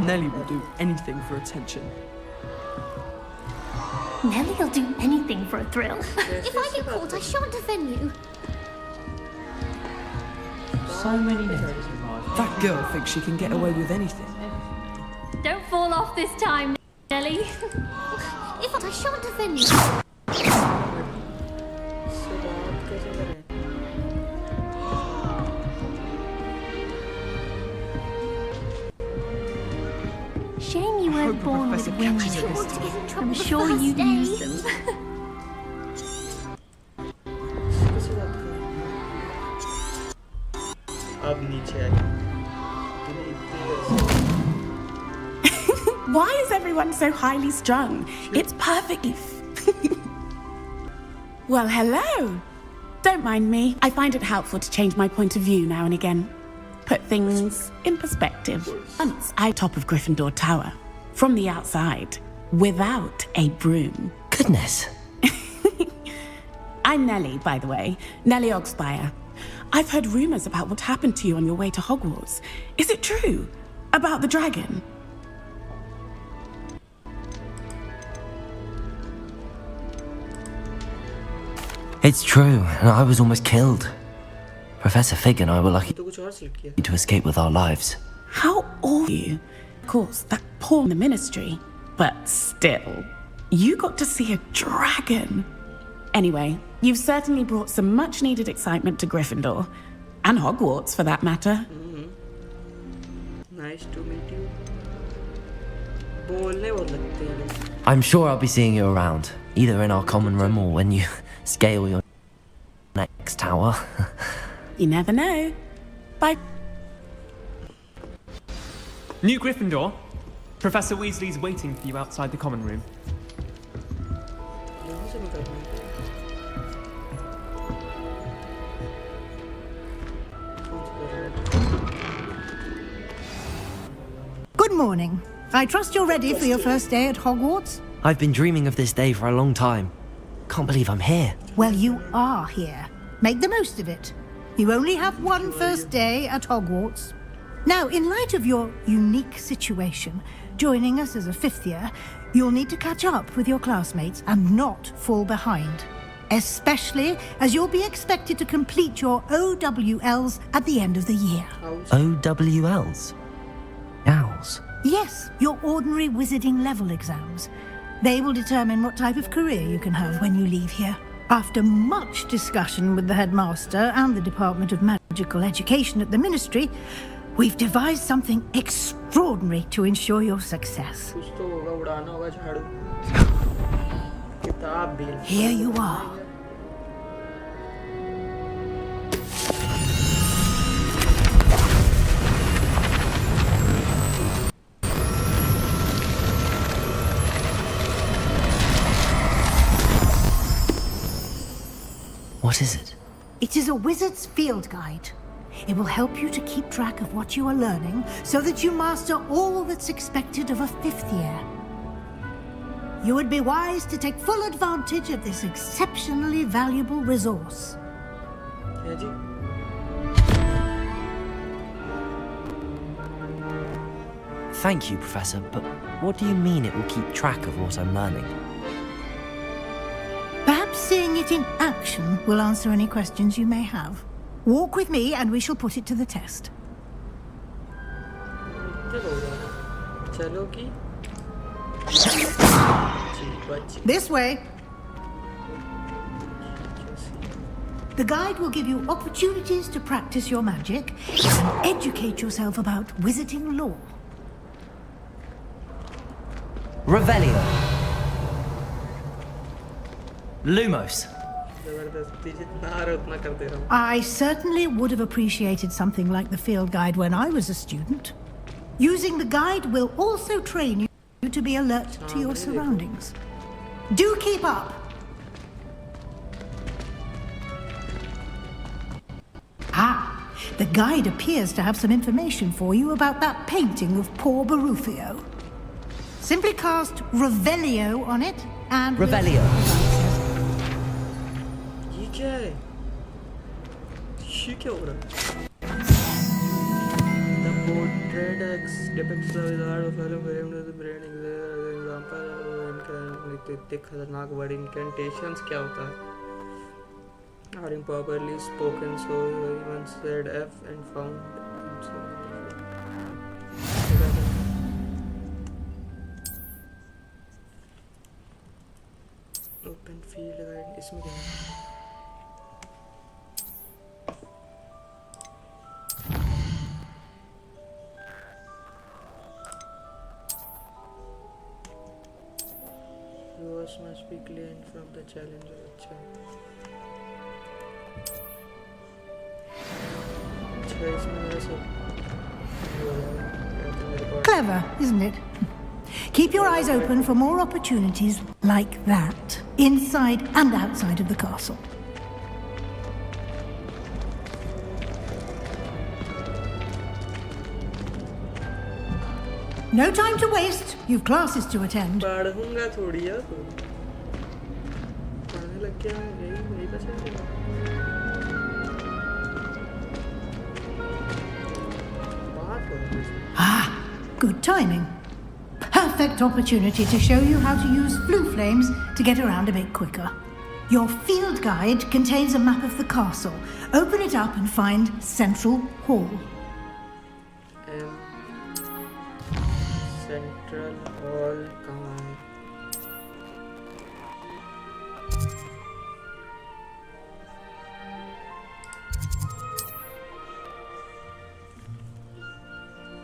Nellie will do anything for attention. Nellie'll do anything for a thrill. If I get caught, I shan't defend you. So many names. That girl thinks she can get away with anything. Don't fall off this time, Nellie. If I shan't defend you. Shame you weren't born with wings. I'm sure you'd use them. Why is everyone so highly strung? It's perfect. Well, hello. Don't mind me. I find it helpful to change my point of view now and again. Put things in perspective. Once I top of Gryffindor Tower, from the outside, without a broom. Goodness. I'm Nellie, by the way. Nellie Ogspire. I've heard rumors about what happened to you on your way to Hogwarts. Is it true? About the dragon? It's true, and I was almost killed. Professor Fig and I were lucky to escape with our lives. How are you? Of course, that poor in the ministry. But still, you got to see a dragon. Anyway, you've certainly brought some much-needed excitement to Gryffindor. And Hogwarts, for that matter. Nice to meet you. बोलने बहुत लगते हैं लोग. I'm sure I'll be seeing you around, either in our common room or when you scale your next tower. You never know. Bye. New Gryffindor. Professor Weasley's waiting for you outside the common room. Good morning. I trust you're ready for your first day at Hogwarts? I've been dreaming of this day for a long time. Can't believe I'm here. Well, you are here. Make the most of it. You only have one first day at Hogwarts. Now, in light of your unique situation, joining us as a fifth year, you'll need to catch up with your classmates and not fall behind. Especially as you'll be expected to complete your OWLs at the end of the year. OWLs? Owls? Yes, your ordinary wizarding level exams. They will determine what type of career you can have when you leave here. After much discussion with the headmaster and the Department of Magical Education at the Ministry, we've devised something extraordinary to ensure your success. Here you are. What is it? It is a wizard's field guide. It will help you to keep track of what you are learning so that you master all that's expected of a fifth year. You would be wise to take full advantage of this exceptionally valuable resource. Thank you, Professor, but what do you mean it will keep track of what I'm learning? Perhaps seeing it in action will answer any questions you may have. Walk with me and we shall put it to the test. This way. The guide will give you opportunities to practice your magic and educate yourself about wizarding lore. Revelio. Lumos. I certainly would have appreciated something like the field guide when I was a student. Using the guide will also train you to be alert to your surroundings. Do keep up! Ah, the guide appears to have some information for you about that painting of poor Barufio. Simply cast Revelio on it and... Revelio. DJ. She killed him. The portrait depicts the wizard of a brain example of खतरनाक word incantations क्या होता है? Are improperly spoken, so he once said F and found open field guide इसमें क्या है? Viewers must be cleared from the challenge of a child. Clever, isn't it? Keep your eyes open for more opportunities like that, inside and outside of the castle. No time to waste. You've classes to attend. पढ़ूंगा थोड़ी है तो पढ़ने लग गया नहीं बचा Ah, good timing. Perfect opportunity to show you how to use flue flames to get around a bit quicker. Your field guide contains a map of the castle. Open it up and find Central Hall. Central Hall कहाँ है?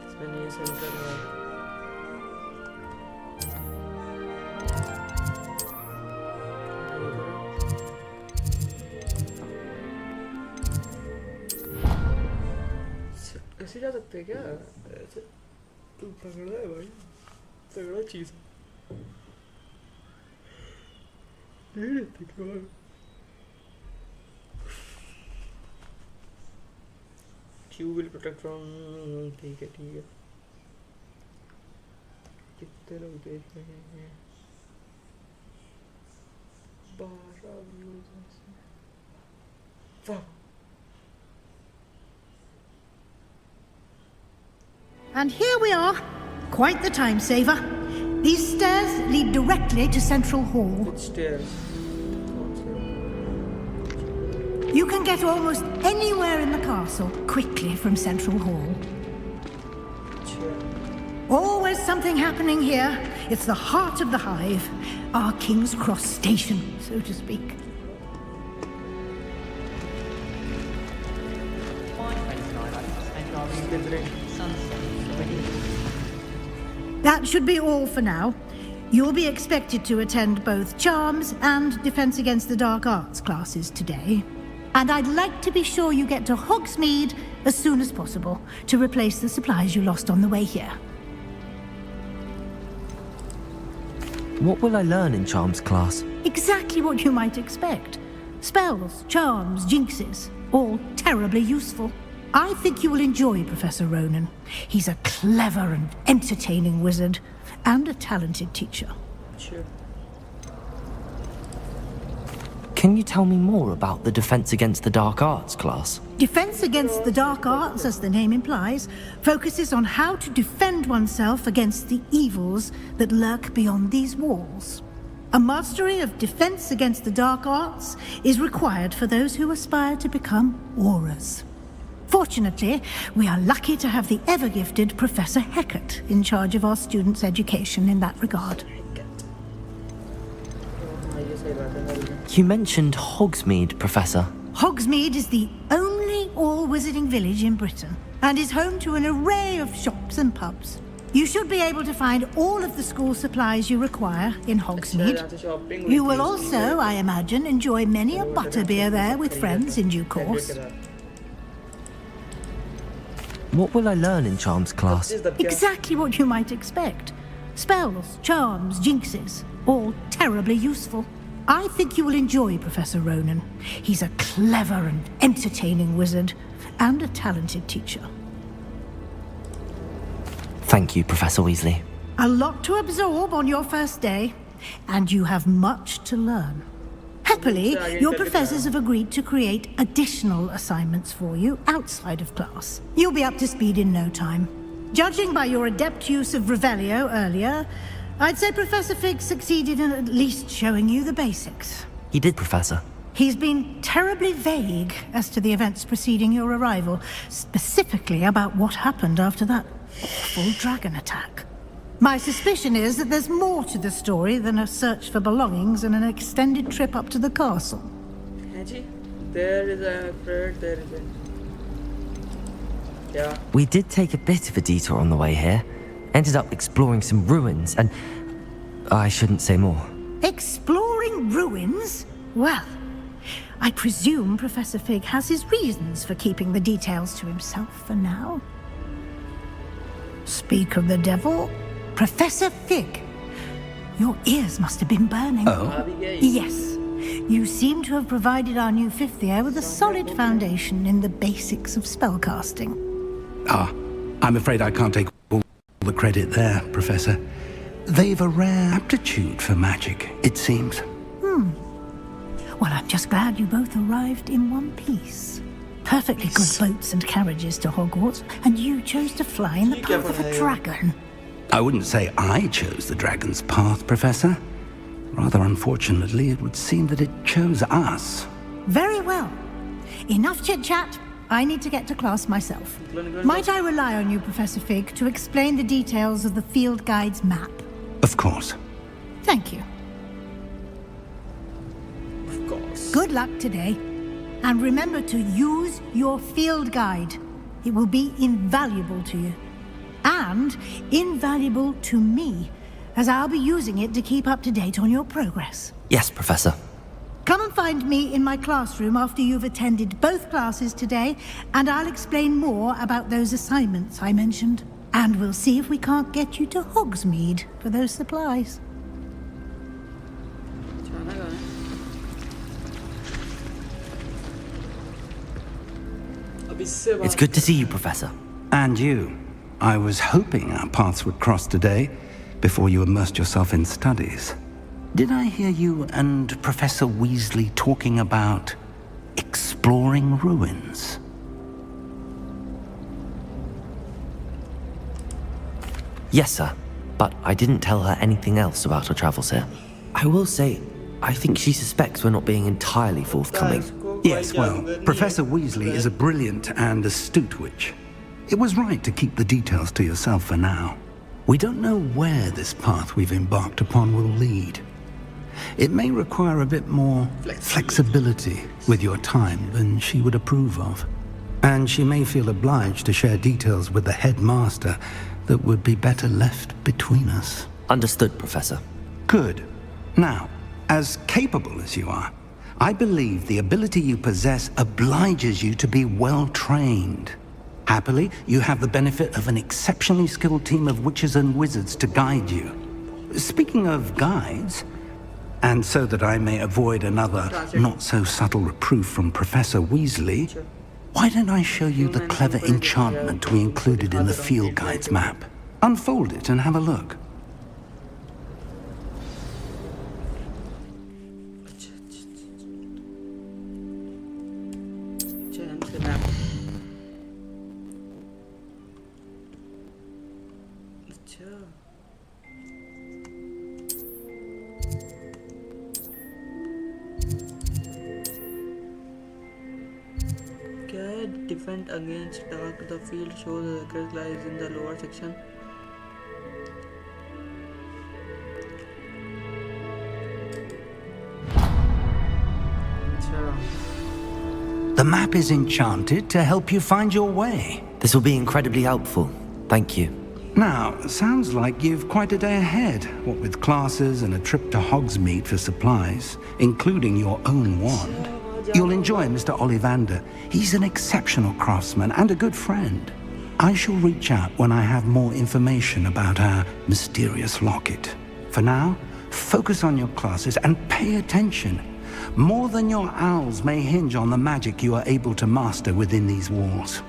इसमें नहीं Central Hall. ऐसे जा सकते हैं क्या? ऐसे तू तगड़ा है भाई, तगड़ा चीज नहीं रहती क्या? Q will protect from ठीक है कितने लोग देख रहे हैं? 12 व्यूज वाह. And here we are. Quite the time saver. These stairs lead directly to Central Hall. Which stairs? You can get almost anywhere in the castle quickly from Central Hall. Always something happening here. It's the heart of the hive. Our King's Cross station, so to speak. That should be all for now. You'll be expected to attend both Charms and Defense Against the Dark Arts classes today. And I'd like to be sure you get to Hogsmeade as soon as possible to replace the supplies you lost on the way here. What will I learn in Charms class? Exactly what you might expect. Spells, charms, jinxes, all terribly useful. I think you will enjoy Professor Ronan. He's a clever and entertaining wizard, and a talented teacher. Sure. Can you tell me more about the Defense Against the Dark Arts class? Defense Against the Dark Arts, as the name implies, focuses on how to defend oneself against the evils that lurk beyond these walls. A mastery of Defense Against the Dark Arts is required for those who aspire to become Aurors. Fortunately, we are lucky to have the ever-gifted Professor Hecat in charge of our students' education in that regard. You mentioned Hogsmeade, Professor. Hogsmeade is the only all-wizarding village in Britain and is home to an array of shops and pubs. You should be able to find all of the school supplies you require in Hogsmeade. You will also, I imagine, enjoy many a butterbeer there with friends in due course. What will I learn in Charms class? Exactly what you might expect. Spells, charms, jinxes, all terribly useful. I think you will enjoy Professor Ronan. He's a clever and entertaining wizard, and a talented teacher. Thank you, Professor Weasley. A lot to absorb on your first day, and you have much to learn. Happily, your professors have agreed to create additional assignments for you outside of class. You'll be up to speed in no time. Judging by your adept use of Revelio earlier, I'd say Professor Fig succeeded in at least showing you the basics. He did, Professor. He's been terribly vague as to the events preceding your arrival, specifically about what happened after that awful dragon attack. My suspicion is that there's more to the story than a search for belongings and an extended trip up to the castle. There is a bird, there is a... Yeah. We did take a bit of a detour on the way here. Ended up exploring some ruins and... I shouldn't say more. Exploring ruins? Well, I presume Professor Fig has his reasons for keeping the details to himself for now. Speak of the devil, Professor Fig. Your ears must have been burning. Oh? Yes. You seem to have provided our new fifth year with a solid foundation in the basics of spellcasting. Ah, I'm afraid I can't take all the credit there, Professor. They've a rare aptitude for magic, it seems. Well, I'm just glad you both arrived in one piece. Perfectly good boats and carriages to Hogwarts, and you chose to fly in the path of a dragon. I wouldn't say I chose the dragon's path, Professor. Rather unfortunately, it would seem that it chose us. Very well. Enough chit-chat. I need to get to class myself. Might I rely on you, Professor Fig, to explain the details of the field guide's map? Of course. Thank you. Of course. Good luck today. And remember to use your field guide. It will be invaluable to you. And invaluable to me, as I'll be using it to keep up to date on your progress. Yes, Professor. Come and find me in my classroom after you've attended both classes today, and I'll explain more about those assignments I mentioned. And we'll see if we can't get you to Hogsmeade for those supplies. It's good to see you, Professor. And you. I was hoping our paths would cross today, before you immersed yourself in studies. Did I hear you and Professor Weasley talking about exploring ruins? Yes, sir. But I didn't tell her anything else about her travels here. I will say, I think she suspects we're not being entirely forthcoming. Yes, well, Professor Weasley is a brilliant and astute witch. It was right to keep the details to yourself for now. We don't know where this path we've embarked upon will lead. It may require a bit more flexibility with your time than she would approve of. And she may feel obliged to share details with the headmaster that would be better left between us. Understood, Professor. Good. Now, as capable as you are, I believe the ability you possess obliges you to be well trained. Happily, you have the benefit of an exceptionally skilled team of witches and wizards to guide you. Speaking of guides, and so that I may avoid another not-so-subtle reproof from Professor Weasley, why don't I show you the clever enchantment we included in the field guide's map? Unfold it and have a look. defend against dark. The field shows the secret lies in the lower section. The map is enchanted to help you find your way. This will be incredibly helpful. Thank you. Now, sounds like you've quite a day ahead, what with classes and a trip to Hogsmeade for supplies, including your own wand. You'll enjoy Mr. Ollivander. He's an exceptional craftsman and a good friend. I shall reach out when I have more information about our mysterious locket. For now, focus on your classes and pay attention. More than your owls may hinge on the magic you are able to master within these walls.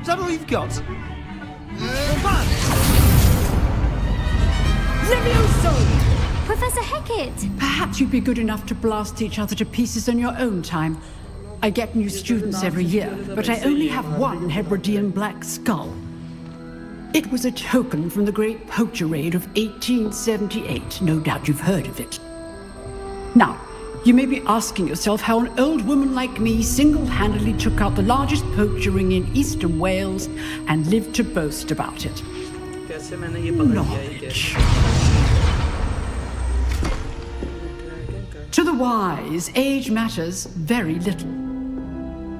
Is that all you've got? Levioso! Professor Hecat! Perhaps you'd be good enough to blast each other to pieces in your own time. I get new students every year, but I only have one Hebridean black skull. It was a token from the Great Poacher Raid of 1878. No doubt you've heard of it. Now, you may be asking yourself how an old woman like me single-handedly took out the largest poacher ring in eastern Wales and lived to boast about it. Knowledge. To the wise, age matters very little.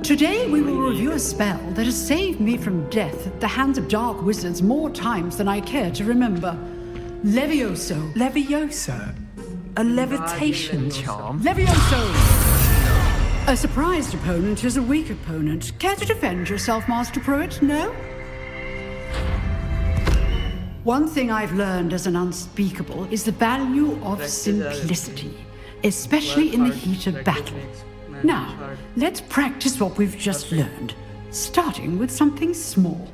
Today we will review a spell that has saved me from death at the hands of dark wizards more times than I care to remember. Levioso. Levioso? A levitation charm? Levioso! A surprised opponent is a weak opponent. Care to defend yourself, Master Pruitt? No? One thing I've learned as an unspeakable is the value of simplicity, especially in the heat of battle. Now, let's practice what we've just learned, starting with something small.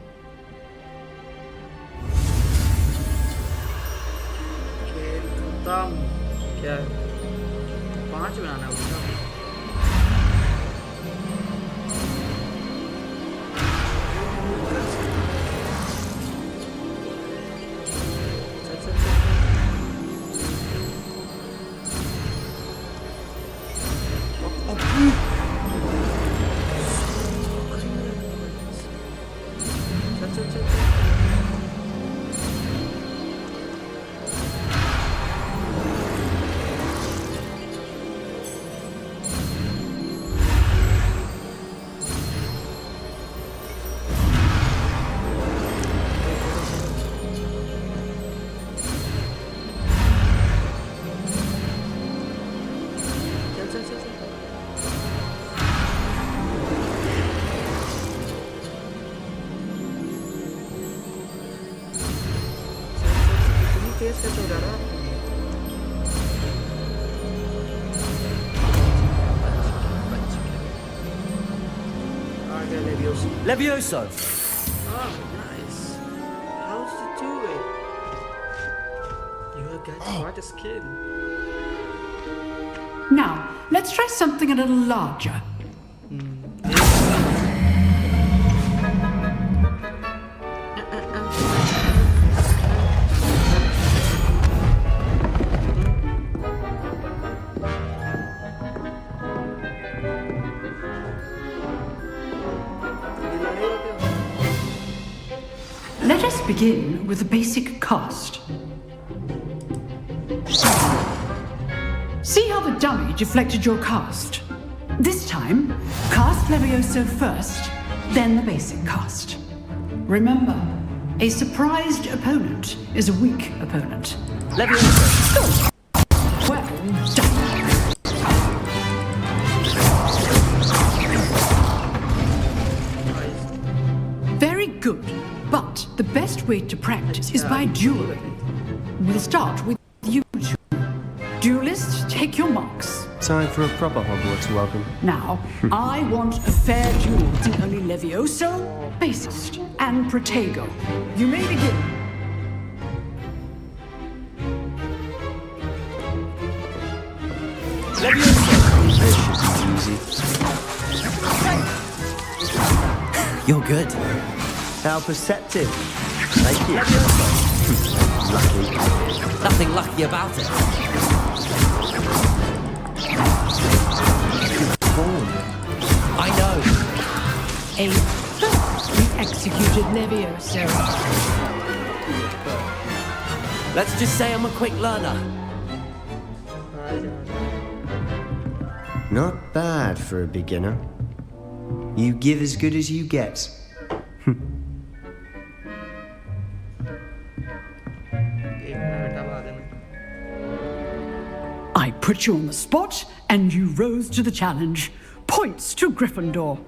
क्या है 5 बनाना होगा Levioso! Oh, nice. How did you do it? You have got quite a skill. Now, let's try something a little larger. Let us begin with the basic cast. See how the dummy deflected your cast? This time, cast Levioso first, then the basic cast. Remember, a surprised opponent is a weak opponent. Levioso. Well done. Very good, but the best way to practice is by dueling. We'll start with you two. Duelists, take your marks. Time for a proper Hogwarts welcome. Now, I want a fair duel between only Levioso, Basist, and Protego. You may begin. You're good. How perceptive. Thank you. Lucky. Nothing lucky about it. I know. A perfectly executed Levioso. Let's just say I'm a quick learner. Not bad for a beginner. You give as good as you get. I put you on the spot, and you rose to the challenge. Points to Gryffindor.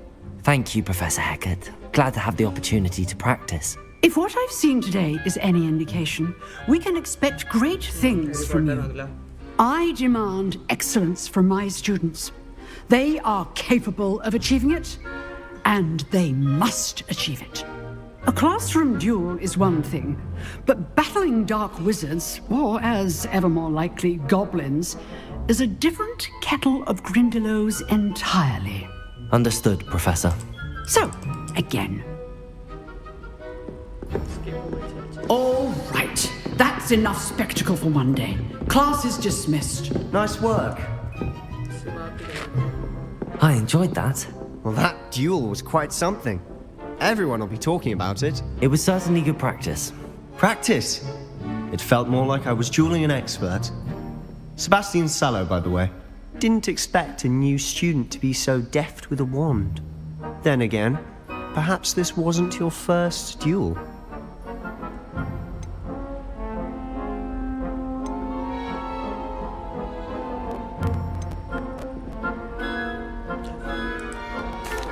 Thank you, Professor Hecat. Glad to have the opportunity to practice. If what I've seen today is any indication, we can expect great things from you. I demand excellence from my students. They are capable of achieving it, and they must achieve it. A classroom duel is one thing, but battling dark wizards, or as ever more likely, goblins, is a different kettle of Grindylows entirely. Understood, Professor. So, again. All right, that's enough spectacle for one day. Class is dismissed. Nice work. I enjoyed that. Well, that duel was quite something. Everyone will be talking about it. It was certainly good practice. Practice? It felt more like I was dueling an expert. Sebastian Sallow, by the way. Didn't expect a new student to be so deft with a wand. Then again, perhaps this wasn't your first duel.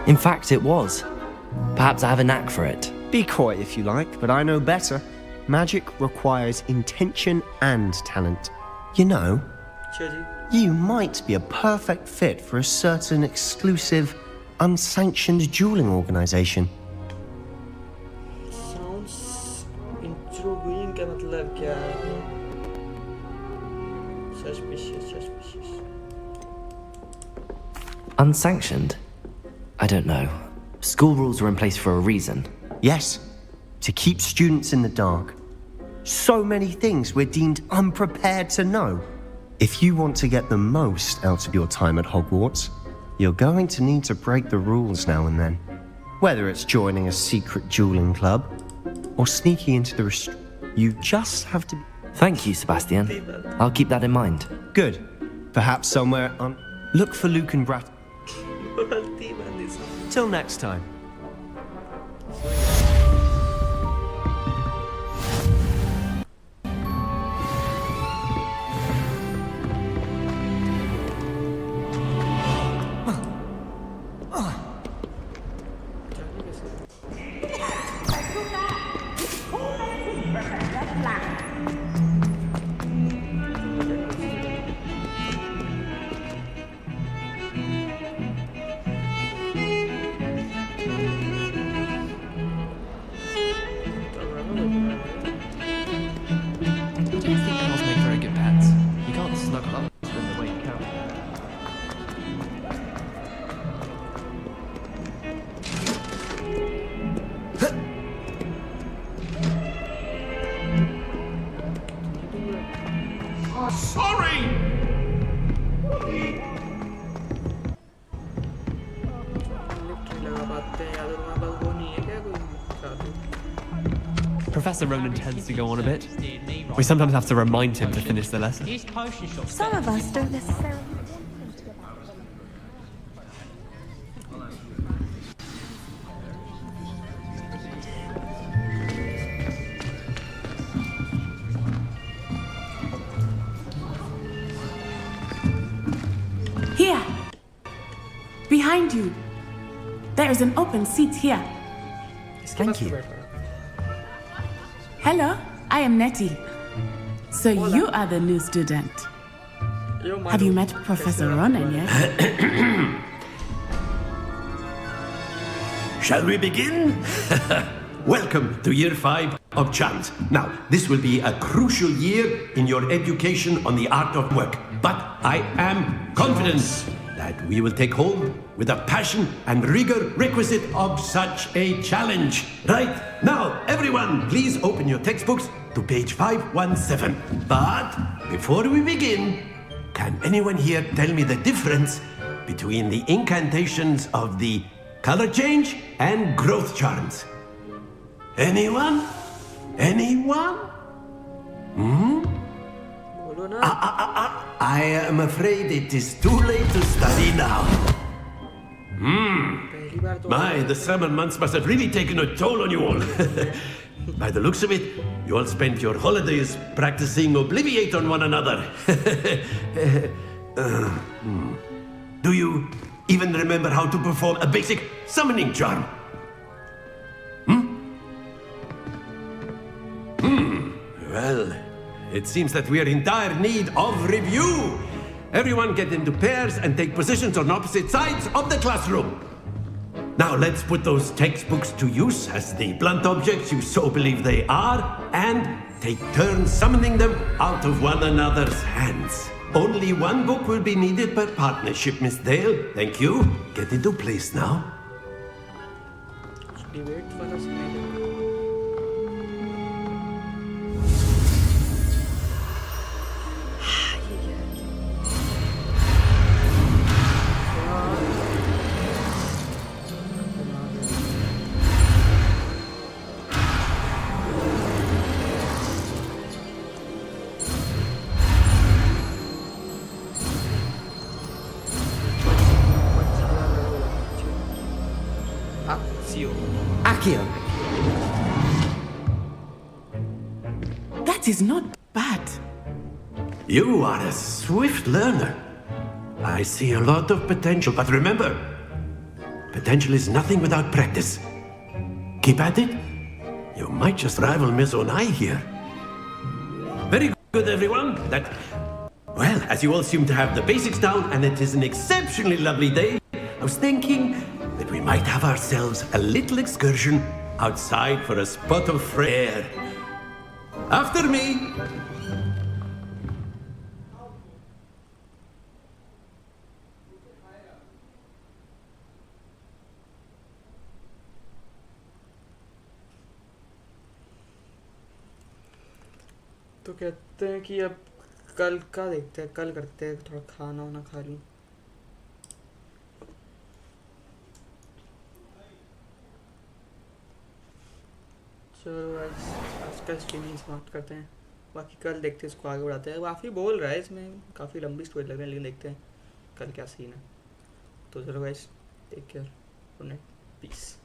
In fact, it was. Perhaps I have a knack for it. Be coy if you like, but I know better. Magic requires intention and talent. You know, you might be a perfect fit for a certain exclusive, unsanctioned dueling organization. Sounds intriguing का मतलब क्या है? Suspicious. Unsanctioned? I don't know. School rules were in place for a reason. Yes, to keep students in the dark. So many things we're deemed unprepared to know. If you want to get the most out of your time at Hogwarts, you're going to need to break the rules now and then. Whether it's joining a secret dueling club or sneaking into the you just have to... Thank you, Sebastian. I'll keep that in mind. Good. Perhaps somewhere on... Look for Luke and Brat. Till next time. Professor Ronan tends to go on a bit. We sometimes have to remind him to finish the lesson. Some of us don't necessarily. Here. Behind you. There is an open seat here. Thank you. Hello, I am Nettie. So you are the new student. Have you met Professor Ronan yet? Shall we begin? Welcome to year 5 of charms. Now, this will be a crucial year in your education on the art of work. But I am confident that we will take hold with the passion and rigor requisite of such a challenge. Right, now, everyone, please open your textbooks to page 517. But before we begin, can anyone here tell me the difference between the incantations of the color change and growth charms? Anyone? Anyone? I am afraid it is too late to study now. My, the summer months must have really taken a toll on you all. By the looks of it, you all spent your holidays practicing Obliviate on one another. Do you even remember how to perform a basic summoning charm? Well, it seems that we are in dire need of review. Everyone get into pairs and take positions on opposite sides of the classroom. Now let's put those textbooks to use as the blunt objects you so believe they are, and take turns summoning them out of one another's hands. Only one book will be needed per partnership, Miss Dale. Thank you. Get into place now. Should we wait for us? Akio. That is not bad. You are a swift learner. I see a lot of potential, but remember, potential is nothing without practice. Keep at it. You might just rival Miss Onai here. Very good, everyone. Well, as you all seem to have the basics down, and it is an exceptionally lovely day, I was thinking that we might have ourselves a little excursion outside for a spot of fresh air. After me. तो कहते हैं कि अब कल का देखते हैं, कल करते हैं, थोड़ा खाना वाना खा लूँ। चलो आज का स्ट्रीमिंग समाप्त करते हैं, बाकी कल देखते हैं, इसको आगे बढ़ाते हैं। काफ़ी बोल रहा है इसमें, काफ़ी लंबी स्टोरी लग रही है, लेकिन देखते हैं कल क्या सीन है। तो चलो guys, take care, good night, piece.